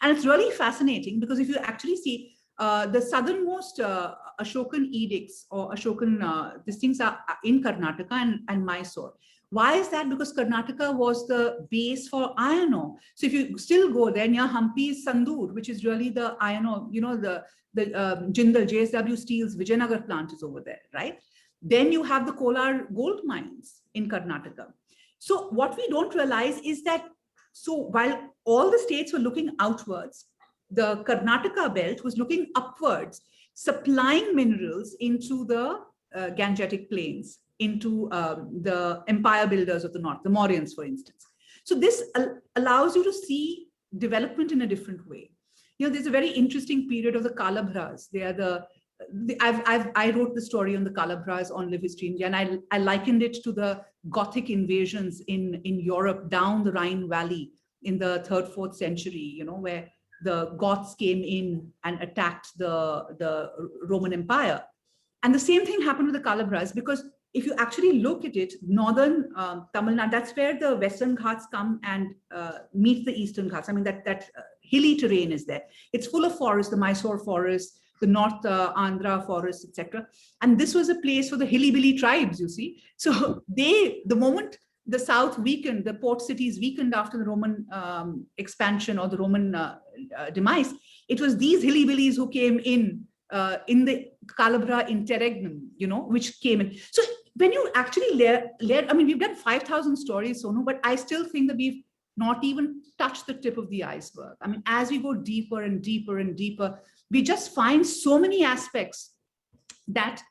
And it's really fascinating because if you actually see the southernmost Ashokan edicts or Ashokan, these things are in Karnataka and Mysore. Why is that? Because Karnataka was the base for iron ore. So if you still go there, near Hampi is Sandur, which is really the iron ore, you know, the Jindal, JSW Steel's Vijayanagar plant is over there, right? Then you have the Kolar gold mines in Karnataka. So what we don't realize is that, so while all the states were looking outwards, the Karnataka belt was looking upwards, supplying minerals into the Gangetic plains, into the empire builders of the north, the Mauryans, for instance. So this allows you to see development in a different way. You know, there's a very interesting period of the Kalabhras. They are I wrote the story on the Kalabhras on Live History India, and I likened it to the Gothic invasions in Europe down the Rhine Valley in the 3rd, 4th century, you know, where the Goths came in and attacked the Roman Empire. And the same thing happened with the Kalabhras, because if you actually look at it, northern Tamil Nadu, that's where the Western Ghats come and meet the Eastern Ghats. I mean, that hilly terrain is there. It's full of forests, the Mysore forest, the North Andhra forest, etc. And this was a place for the hilly-billy tribes, you see. So the moment the South weakened, the port cities weakened after the Roman expansion or the Roman demise, it was these hilly-billies who came in the Kalabhra interregnum, you know, which came in. So when you actually layer, I mean, we've done 5,000 stories, Sonu, but I still think that we've not even touched the tip of the iceberg. I mean, as we go deeper and deeper and deeper, we just find so many aspects that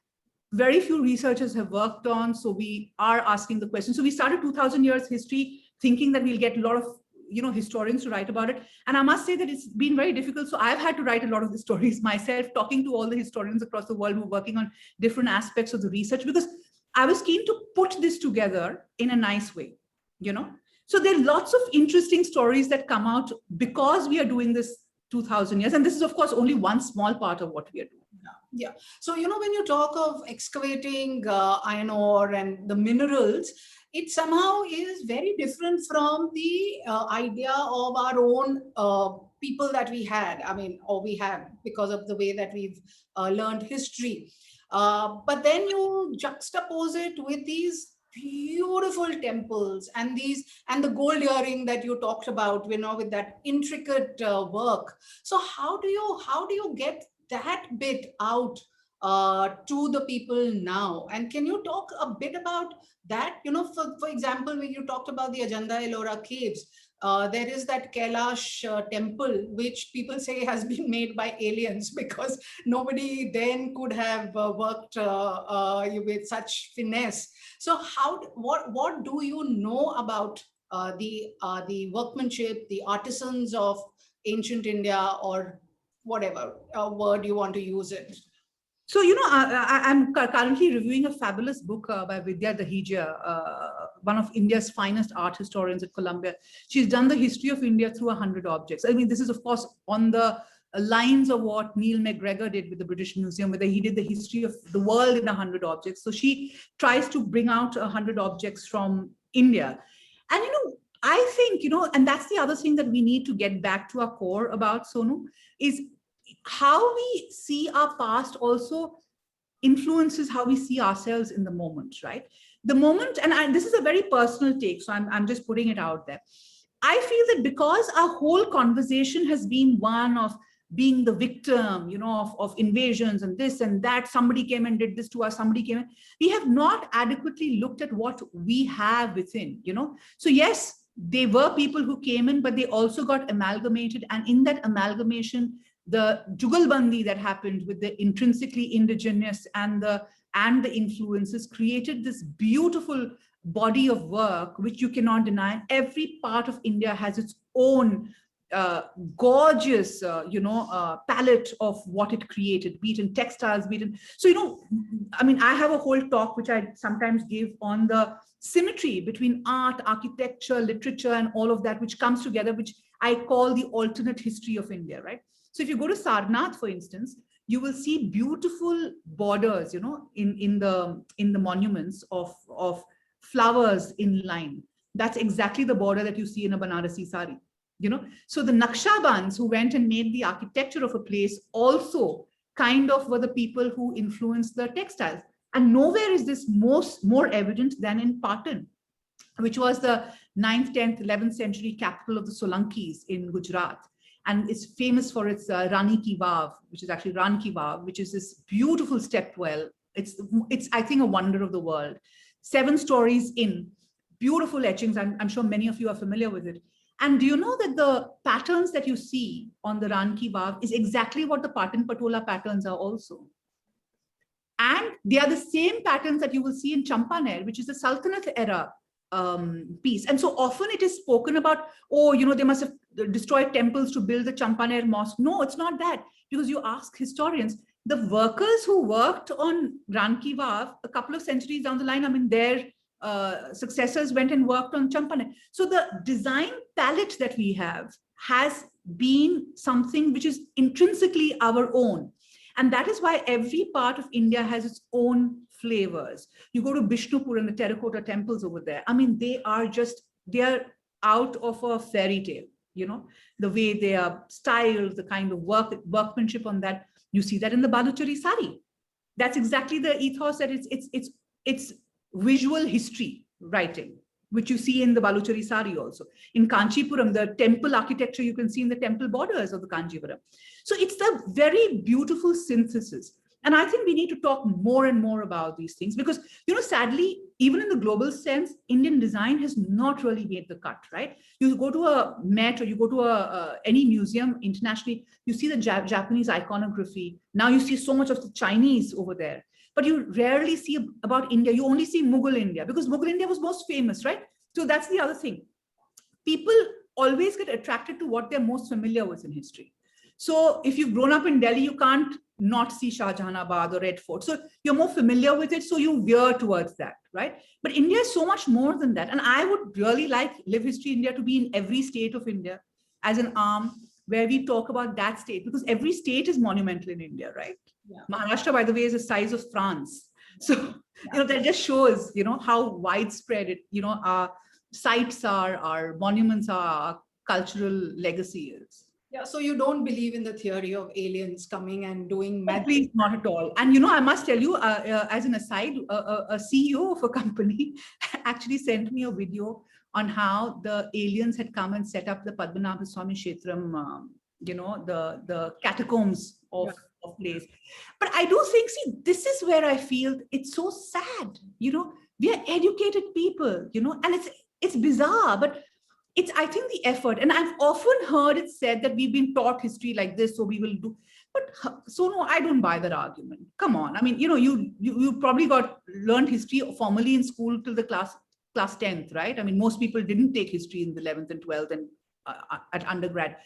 very few researchers have worked on. So we are asking the question. So we started 2000 years history thinking that we'll get a lot of, you know, historians to write about it. And I must say that it's been very difficult. So I've had to write a lot of the stories myself, talking to all the historians across the world who are working on different aspects of the research, because I was keen to put this together in a nice way, you know. So there are lots of interesting stories that come out because we are doing this 2000 years. And this is, of course, only one small part of what we are doing. Yeah. So, you know, when you talk of excavating iron ore and the minerals, it somehow is very different from the idea of our own people that we had. I mean, or we have, because of the way that we've learned history. But then you juxtapose it with these beautiful temples and the gold earring that you talked about, you know, with that intricate work. So how do you get that bit out to the people now? And can you talk a bit about that? You know, for example, when you talked about the Ajanta Ellora caves, there is that Kailash temple, which people say has been made by aliens, because nobody then could have worked with such finesse. So what do you know about the workmanship, the artisans of ancient India, or whatever word you want to use it? So, you know, I'm currently reviewing a fabulous book by Vidya Dahija, one of India's finest art historians at Columbia. She's done the history of India through 100 objects. I mean, this is, of course, on the lines of what Neil McGregor did with the British Museum, where he did the history of the world in 100 objects. So she tries to bring out 100 objects from India. And, you know, I think, you know, and that's the other thing that we need to get back to our core about, Sonu, is how we see our past also influences how we see ourselves in the moment, right? The moment, and this is a very personal take, so I'm just putting it out there. I feel that because our whole conversation has been one of being the victim, you know, of invasions and this and that, somebody came and did this to us, somebody came in, we have not adequately looked at what we have within, you know. So yes, they were people who came in, but they also got amalgamated. And in that amalgamation, the Jugalbandi that happened with the intrinsically indigenous and the and the influences created this beautiful body of work, which you cannot deny. Every part of India has its own gorgeous, palette of what it created, be it in textiles, be it in, so, I mean, I have a whole talk, which I sometimes give on the symmetry between art, architecture, literature, and all of that, which comes together, which I call the alternate history of India, right? So if you go to Sarnath, for instance, you will see beautiful borders, in the monuments of flowers in line. That's exactly the border that you see in a Banarasi sari. So the Naqshbandis who went and made the architecture of a place also kind of were the people who influenced the textiles. And nowhere is this more evident than in Patan, which was the 9th, 10th, 11th century capital of the Solankis in Gujarat. And it's famous for its Rani Ki Vav, which is actually Ran Ki Vav, which is this beautiful stepwell. It's I think, a wonder of the world. 7 stories in, beautiful etchings. I'm sure many of you are familiar with it. And do you know that the patterns that you see on the Ran Ki Vav is exactly what the Patan Patola patterns are also? And they are the same patterns that you will see in Champaner, which is the Sultanate era piece. And so often it is spoken about, they must have destroyed temples to build the Champaner mosque. No, it's not that. Because you ask historians, the workers who worked on Ran Ki Vav a couple of centuries down the line, I mean, their successors went and worked on Champaner. So the design palette that we have has been something which is intrinsically our own. And that is why every part of India has its own flavors. You go to Bishnupur and the terracotta temples over there. I mean, they are out of a fairy tale, the way they are styled, the kind of workmanship on that. You see that in the Baluchari sari. That's exactly the ethos, that it's visual history writing, which you see in the Baluchari sari also. In Kanchipuram, the temple architecture you can see in the temple borders of the Kanchipuram. So it's the very beautiful synthesis. And I think we need to talk more and more about these things because, sadly, even in the global sense, Indian design has not really made the cut, right? You go to a Met or you go to any museum internationally, you see the Japanese iconography. Now you see so much of the Chinese over there. But you rarely see about India. You only see Mughal India because Mughal India was most famous, right? So that's the other thing. People always get attracted to what they're most familiar with in history. So if you've grown up in Delhi, you can't not see Shah Jahanabad or Red Fort. So you're more familiar with it, so you veer towards that, right? But India is so much more than that. And I would really like Live History India to be in every state of India as an arm where we talk about that state, because every state is monumental in India, right? Yeah. Maharashtra, by the way, is the size of France. So, that just shows, how widespread it, our sites are, our monuments are, our cultural legacy is. Yeah, so you don't believe in the theory of aliens coming and doing magic? Please, not at all. And, I must tell you, as an aside, a CEO of a company actually sent me a video on how the aliens had come and set up the Padmanabha Swami Kshetram, the catacombs of place. But I do think, this is where I feel it's so sad. We are educated people, and it's bizarre, but it's, I think, the effort. And I've often heard it said that we've been taught history like this, so we will do. But so no, I don't buy that argument. Come on. I mean, you probably learned history formally in school till the class 10th, right? I mean, most people didn't take history in the 11th and 12th and at undergrad.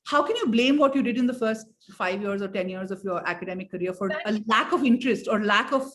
How can you blame what you did in the first 5 years or 10 years of your academic career for a lack of interest or lack of,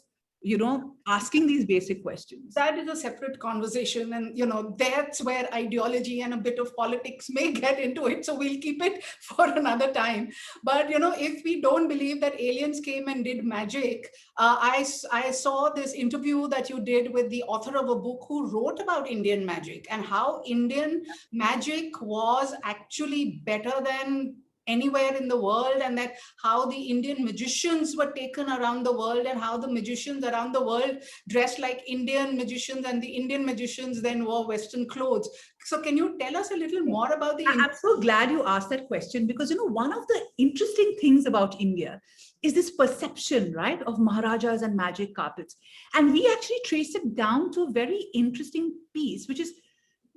asking these basic questions? That is a separate conversation. And, that's where ideology and a bit of politics may get into it. So we'll keep it for another time. But, if we don't believe that aliens came and did magic, I saw this interview that you did with the author of a book who wrote about Indian magic and how Indian magic was actually better than anywhere in the world, and that how the Indian magicians were taken around the world and how the magicians around the world dressed like Indian magicians and the Indian magicians then wore Western clothes. So can you tell us a little more about the... I'm so glad you asked that question because, one of the interesting things about India is this perception, right, of Maharajas and magic carpets. And we actually trace it down to a very interesting piece, which is,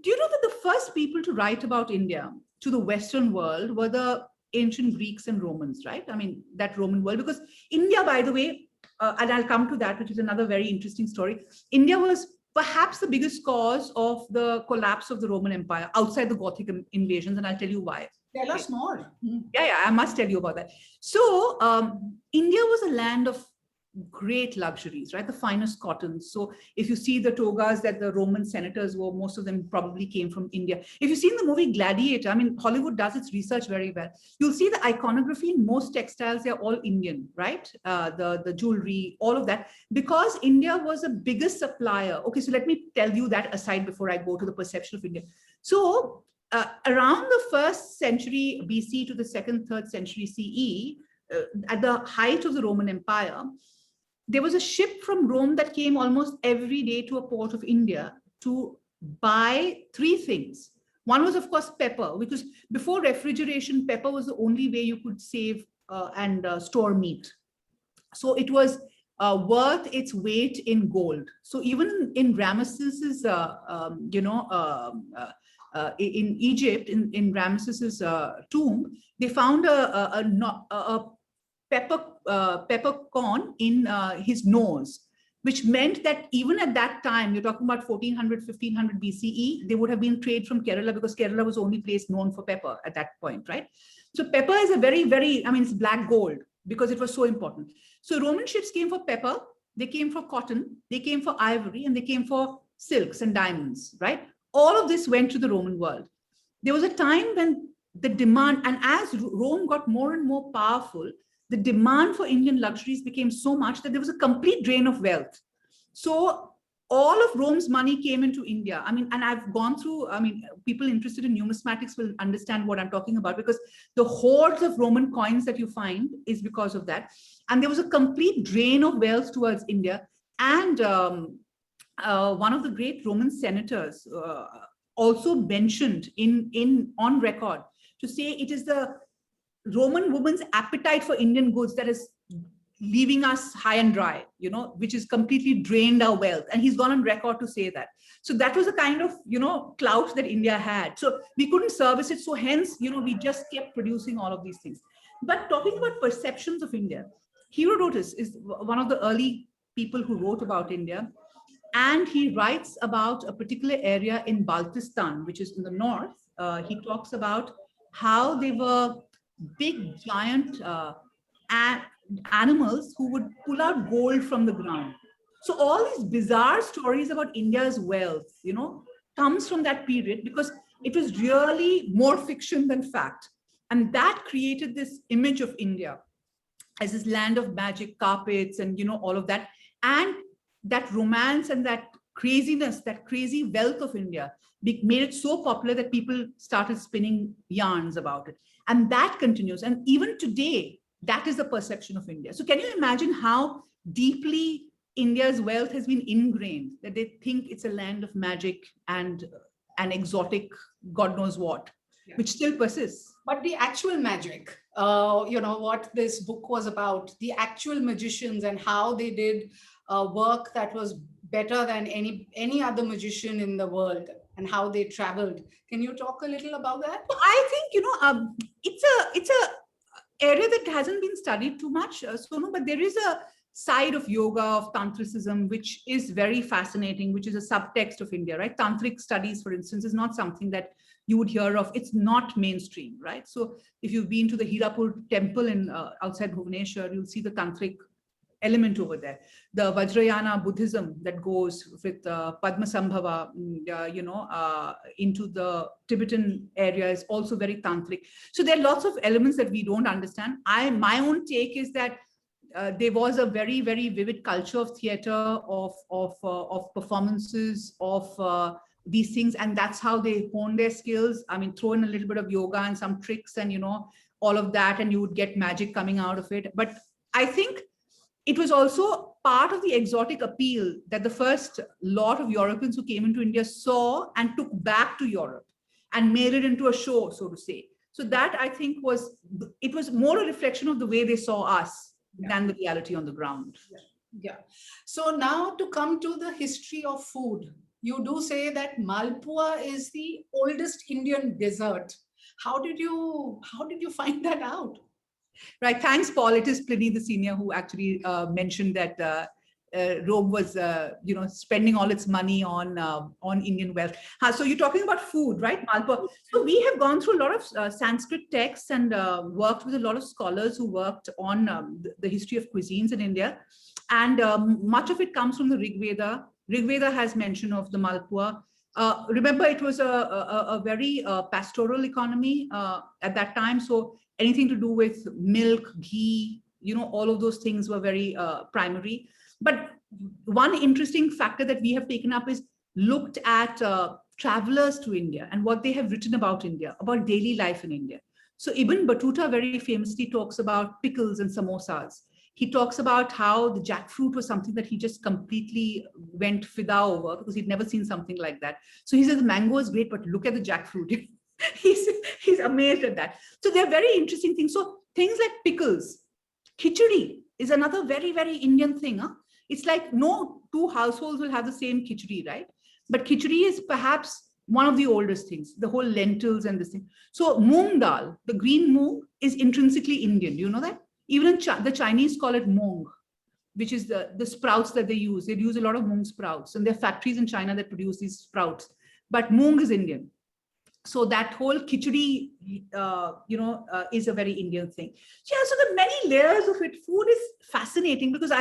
do you know that the first people to write about India to the Western world were the ancient Greeks and Romans, right? I mean, that Roman world, because India, by the way, and I'll come to that, which is another very interesting story. India was perhaps the biggest cause of the collapse of the Roman Empire outside the Gothic invasions, and I'll tell you why. Tell us more. Yeah, I must tell you about that. So India was a land of great luxuries, right? The finest cottons. So if you see the togas that the Roman senators wore, most of them probably came from India. If you've seen the movie Gladiator, I mean, Hollywood does its research very well. You'll see the iconography in most textiles, they're all Indian, right? The jewelry, all of that, because India was the biggest supplier. Okay, so let me tell you that aside before I go to the perception of India. So around the 1st century BC to the 2nd, 3rd century CE, at the height of the Roman Empire, there was a ship from Rome that came almost every day to a port of India to buy 3 things. One was, of course, pepper, because before refrigeration, pepper was the only way you could save and store meat. So it was worth its weight in gold. So even in Ramesses's, in Egypt, in Ramesses's tomb, they found a peppercorn in his nose, which meant that even at that time, you're talking about 1400, 1500 BCE, they would have been trade from Kerala, because Kerala was the only place known for pepper at that point, right? So pepper is a very, very, I mean, it's black gold because it was so important. So Roman ships came for pepper, they came for cotton, they came for ivory, and they came for silks and diamonds, right? All of this went to the Roman world. There was a time when the demand, and as Rome got more and more powerful, the demand for Indian luxuries became so much that there was a complete drain of wealth. So all of Rome's money came into India. I mean, and I've gone through, I mean, people interested in numismatics will understand what I'm talking about, because the hordes of Roman coins that you find is because of that. And there was a complete drain of wealth towards India. And one of the great Roman senators also mentioned on record to say it is the Roman woman's appetite for Indian goods that is leaving us high and dry, you know, which is completely drained our wealth. And he's gone on record to say that. So that was a kind of, you know, clout that India had. So we couldn't service it. So hence, you know, we just kept producing all of these things. But talking about perceptions of India, Herodotus is one of the early people who wrote about India. And he writes about a particular area in Baltistan, which is in the north. He talks about how they were big, giant animals who would pull out gold from the ground. So all these bizarre stories about India's wealth, you know, comes from that period, because it was really more fiction than fact. And that created this image of India as this land of magic carpets and, you know, all of that. And that romance and that craziness, that crazy wealth of India made it so popular that people started spinning yarns about it. And that continues. And even today, that is the perception of India. So can you imagine how deeply India's wealth has been ingrained, that they think it's a land of magic and an exotic, God knows what, which still persists. But the actual magic, you know, what this book was about, the actual magicians and how they did work that was better than any other magician in the world, and how they traveled. Can you talk a little about that? I think, you know, it's a area that hasn't been studied too much, Sonu, but there is a side of yoga, of tantricism, which is very fascinating, which is a subtext of India, right? Tantric studies, for instance, is not something that you would hear of. It's not mainstream, right? So if you've been to the Hirapur temple in outside Bhubaneswar, you'll see the tantric element over there. The Vajrayana Buddhism that goes with Padmasambhava, into the Tibetan area is also very tantric. So there are lots of elements that we don't understand. My own take is that there was a very, very vivid culture of theater, of performances, of these things, and that's how they hone their skills. I mean, throw in a little bit of yoga and some tricks and, you know, all of that, and you would get magic coming out of it. But I think it was also part of the exotic appeal that the first lot of Europeans who came into India saw and took back to Europe and made it into a show, so to say. So that, I think, was more a reflection of the way they saw us than the reality on the ground. Yeah. So now to come to the history of food, you do say that Malpua is the oldest Indian dessert. How did you find that out? Right. Thanks, Paul. It is Pliny the Senior who actually mentioned that Rome was, spending all its money on Indian wealth. So you're talking about food, right, Malpua? So we have gone through a lot of Sanskrit texts and worked with a lot of scholars who worked on the history of cuisines in India. And much of it comes from the Rig Veda. Rig Veda has mention of the Malpua. Remember, it was a very pastoral economy at that time. So anything to do with milk, ghee, all of those things were very primary. But one interesting factor that we have taken up is looked at travelers to India and what they have written about India, about daily life in India. So Ibn Battuta very famously talks about pickles and samosas. He talks about how the jackfruit was something that he just completely went fida over because he'd never seen something like that. So he says the mango is great, but look at the jackfruit. he's amazed at that. So they're very interesting things. So things like pickles, khichdi is another very, very Indian thing. Huh? It's like no two households will have the same khichdi, right? But khichdi is perhaps one of the oldest things, the whole lentils and this thing. So moong dal, the green moong, is intrinsically Indian. Do you know that? Even in the Chinese call it mung, which is the sprouts that they use. They use a lot of mung sprouts, and there are factories in China that produce these sprouts. But mung is Indian. So that whole khichdi, is a very Indian thing. Yeah, so the many layers of it. Food is fascinating because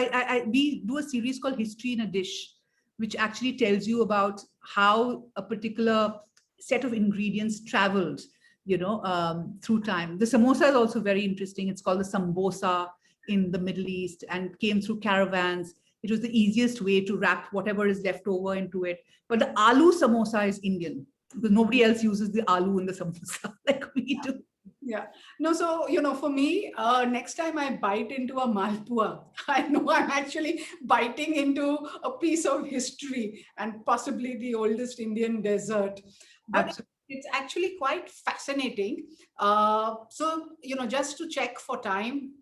we do a series called History in a Dish, which actually tells you about how a particular set of ingredients traveled, through time. The samosa is also very interesting. It's called the sambosa in the Middle East and came through caravans. It was the easiest way to wrap whatever is left over into it. But the aloo samosa is Indian, because nobody else uses the aloo in the samosa like we do. Yeah. No, so, for me, next time I bite into a malpua, I know I'm actually biting into a piece of history and possibly the oldest Indian dessert. But Absolutely. it's actually quite fascinating. So, just to check for time,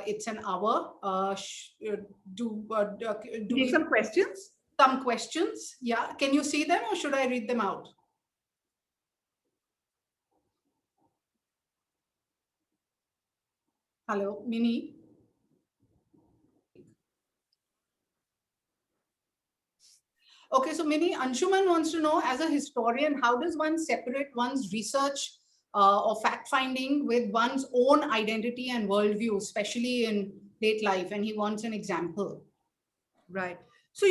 it's an hour. Do Take we some questions? some questions? Yeah. Can you see them or should I read them out? Hello, Mini. Okay, so Mini, Anshuman wants to know, as a historian, how does one separate one's research or fact finding with one's own identity and worldview, especially in late life? And he wants an example. Right. So,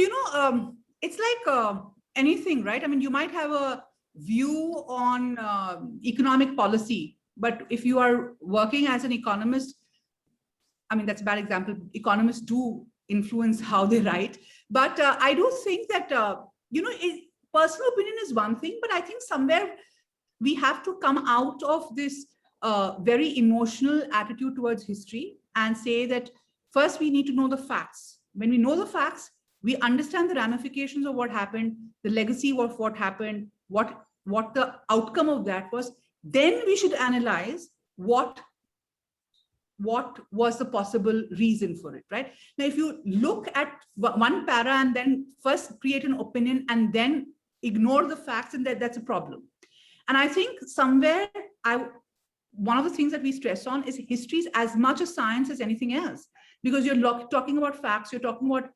it's like anything, right? I mean, you might have a view on economic policy, but if you are working as an economist, I mean, that's a bad example. Economists do influence how they write. But I do think that, personal opinion is one thing, but I think somewhere we have to come out of this very emotional attitude towards history and say that first we need to know the facts. When we know the facts, we understand the ramifications of what happened, the legacy of what happened, what the outcome of that was. Then we should analyze what was the possible reason for it, right? Now, if you look at one para and then first create an opinion and then ignore the facts, and that's a problem. And I think somewhere one of the things that we stress on is history is as much a science as anything else, because you're talking about facts, you're talking about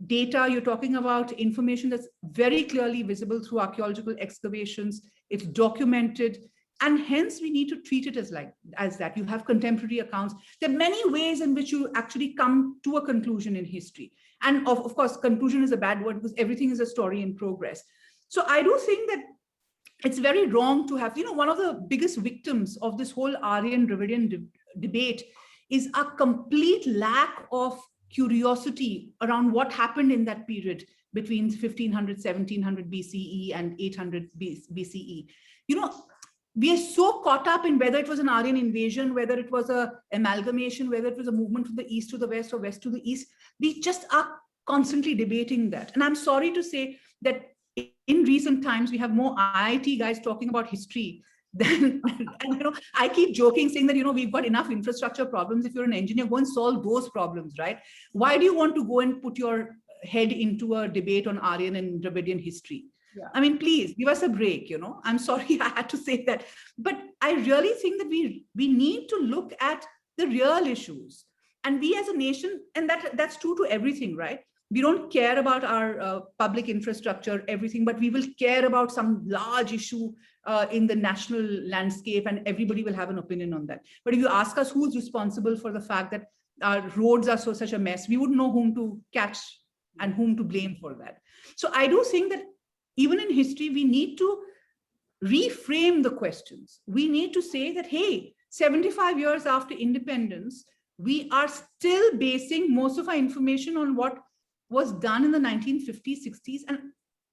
data, you're talking about information that's very clearly visible through archaeological excavations, it's documented, and hence we need to treat it as that. You have contemporary accounts. There are many ways in which you actually come to a conclusion in history. And of course, conclusion is a bad word because everything is a story in progress. So I do think that it's very wrong to have, one of the biggest victims of this whole Aryan-Dravidian debate is a complete lack of curiosity around what happened in that period between 1500, 1700 BCE and 800 BCE. We are so caught up in whether it was an Aryan invasion, whether it was an amalgamation, whether it was a movement from the east to the west or west to the east. We just are constantly debating that. And I'm sorry to say that in recent times, we have more IIT guys talking about history than, and I keep joking saying that, we've got enough infrastructure problems. If you're an engineer, go and solve those problems, right? Why do you want to go and put your head into a debate on Aryan and Dravidian history? Yeah. I mean, please give us a break, I'm sorry I had to say that. But I really think that we need to look at the real issues. And we as a nation, and that's true to everything, right? We don't care about our public infrastructure, everything, but we will care about some large issue in the national landscape, and everybody will have an opinion on that. But if you ask us who's responsible for the fact that our roads are such a mess, we wouldn't know whom to catch and whom to blame for that. So I do think that even in history, we need to reframe the questions. We need to say that, hey, 75 years after independence, we are still basing most of our information on what was done in the 1950s, 60s, and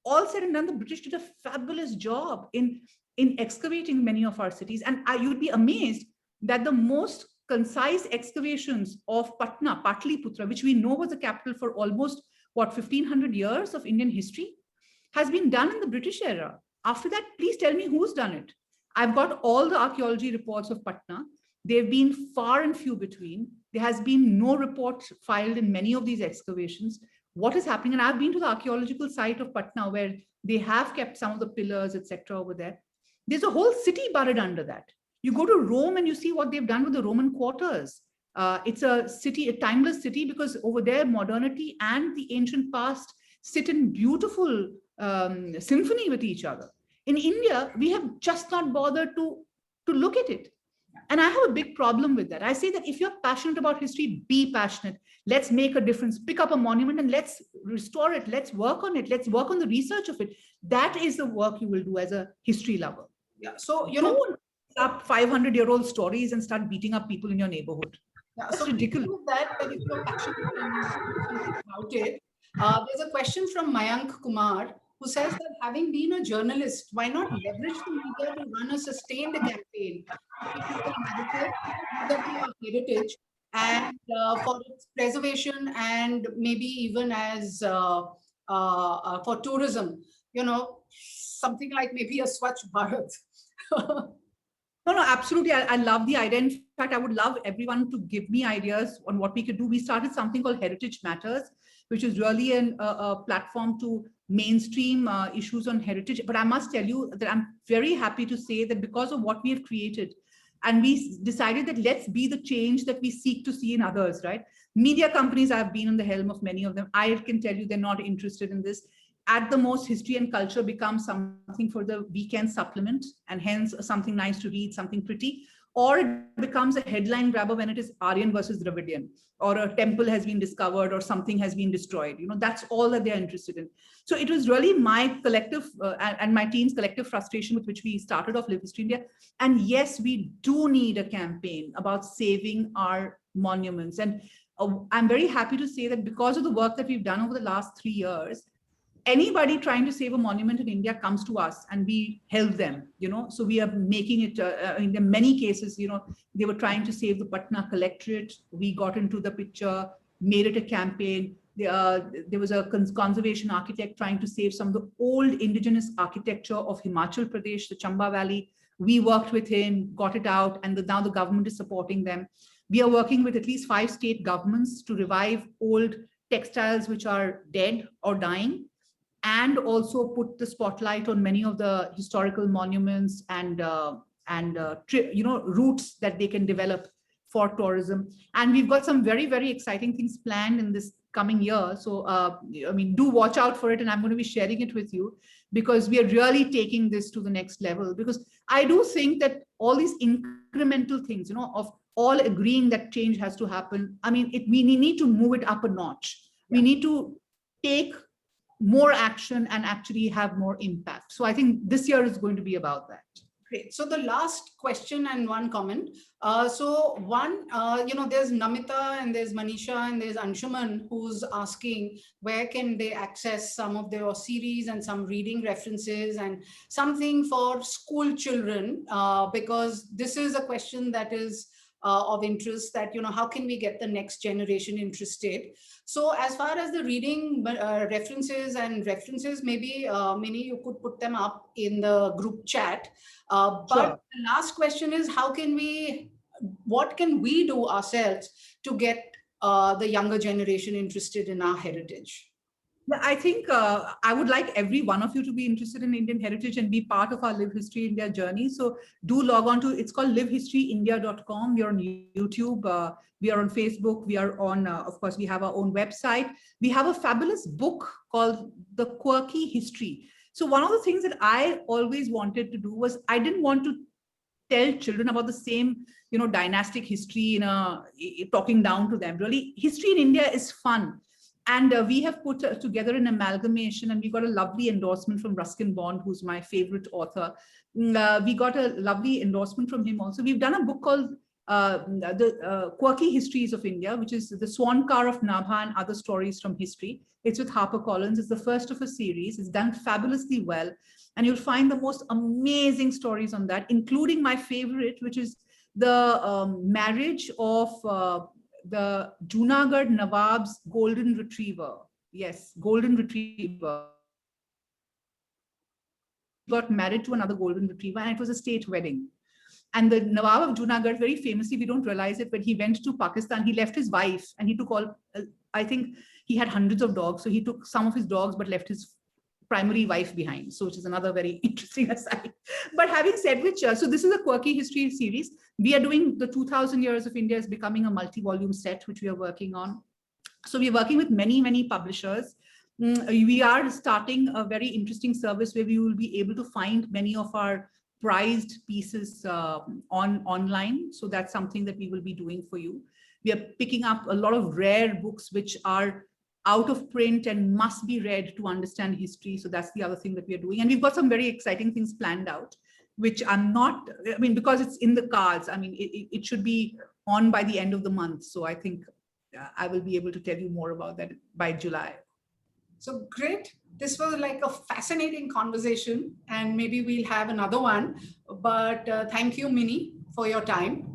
all said and done, the British did a fabulous job in excavating many of our cities. And you'd be amazed that the most concise excavations of Patna, Patliputra, which we know was the capital for almost, 1500 years of Indian history, has been done in the British era. After that, please tell me who's done it. I've got all the archaeology reports of Patna. They've been far and few between. There has been no report filed in many of these excavations. What is happening? And I've been to the archaeological site of Patna where they have kept some of the pillars, etc. over there. There's a whole city buried under that. You go to Rome and you see what they've done with the Roman quarters. It's a city, a timeless city, because over there, modernity and the ancient past sit in beautiful symphony with each other. In India, we have just not bothered to look at it. And I have a big problem with that. I say that if you're passionate about history, be passionate. Let's make a difference. Pick up a monument and let's restore it. Let's work on it. Let's work on the research of it. That is the work you will do as a history lover. Yeah. So, don't up 500-year-old stories and start beating up people in your neighborhood. Yeah, that's so ridiculous. That if you're passionate about it, there's a question from Mayank Kumar, who says that having been a journalist, why not leverage the media to run a sustained campaign to keep people narrative, heritage, and for its preservation, and maybe even as for tourism, something like maybe a Swachh Bharat. No, absolutely. I love the idea. In fact, I would love everyone to give me ideas on what we could do. We started something called Heritage Matters, which is really a platform to mainstream issues on heritage. But I must tell you that I'm very happy to say that because of what we have created, and we decided that let's be the change that we seek to see in others, right? Media companies, I've been in the helm of many of them. I can tell you they're not interested in this. At the most, history and culture becomes something for the weekend supplement, and hence something nice to read, something pretty, or it becomes a headline grabber when it is Aryan versus Dravidian, or a temple has been discovered, or something has been destroyed. That's all that they're interested in. So it was really my collective and my team's collective frustration with which we started off Live History India. And yes, we do need a campaign about saving our monuments. And I'm very happy to say that because of the work that we've done over the last 3 years, anybody trying to save a monument in India comes to us and we help them, so we are making it, in many cases, they were trying to save the Patna Collectorate. We got into the picture, made it a campaign. There was a conservation architect trying to save some of the old indigenous architecture of Himachal Pradesh, the Chamba Valley. We worked with him, got it out, and now the government is supporting them. We are working with at least 5 state governments to revive old textiles which are dead or dying, and also put the spotlight on many of the historical monuments and routes that they can develop for tourism. And we've got some very, very exciting things planned in this coming year. So, do watch out for it, and I'm going to be sharing it with you, because we are really taking this to the next level. Because I do think that all these incremental things, of all agreeing that change has to happen, we need to move it up a notch. Yeah. We need to take more action and actually have more impact. So I think this year is going to be about that. Great. So the last question and one comment. There's Namita and there's Manisha and there's Anshuman, who's asking where can they access some of their series and some reading references and something for school children, because this is a question that is of interest, that, how can we get the next generation interested? So as far as the reading references, maybe Mini, you could put them up in the group chat. But sure. The last question is, what can we do ourselves to get the younger generation interested in our heritage? Yeah, I think I would like every one of you to be interested in Indian heritage and be part of our Live History India journey. So do log on to, it's called livehistoryindia.com. We're on YouTube, we are on Facebook, we are on, of course, we have our own website. We have a fabulous book called The Quirky History. So one of the things that I always wanted to do was I didn't want to tell children about the same, dynastic history talking down to them. Really, history in India is fun. And we have put together an amalgamation, and we got a lovely endorsement from Ruskin Bond, who's my favorite author. We got a lovely endorsement from him also. We've done a book called the Quirky Histories of India, which is The Swan Car of Nabha and Other Stories from History. It's with HarperCollins. It's the first of a series. It's done fabulously well. And you'll find the most amazing stories on that, including my favorite, which is the marriage of the Junagadh Nawab's golden retriever. Yes, golden retriever. Got married to another golden retriever, and it was a state wedding. And the Nawab of Junagadh, very famously, we don't realize it, when he went to Pakistan, he left his wife and he took all, I think he had hundreds of dogs. So he took some of his dogs, but left his primary wife behind. So which is another very interesting aside. But having said which, so this is a Quirky History series. We are doing the 2000 Years of India is becoming a multi-volume set, which we are working on. So we're working with many, many publishers. We are starting a very interesting service where we will be able to find many of our prized pieces online. So that's something that we will be doing for you. We are picking up a lot of rare books which are out of print and must be read to understand history. So that's the other thing that we are doing. And we've got some very exciting things planned out, which I'm not, because it's in the cards. It should be on by the end of the month. So I think I will be able to tell you more about that by July. So great. This was like a fascinating conversation, and maybe we'll have another one. But thank you, Mini, for your time.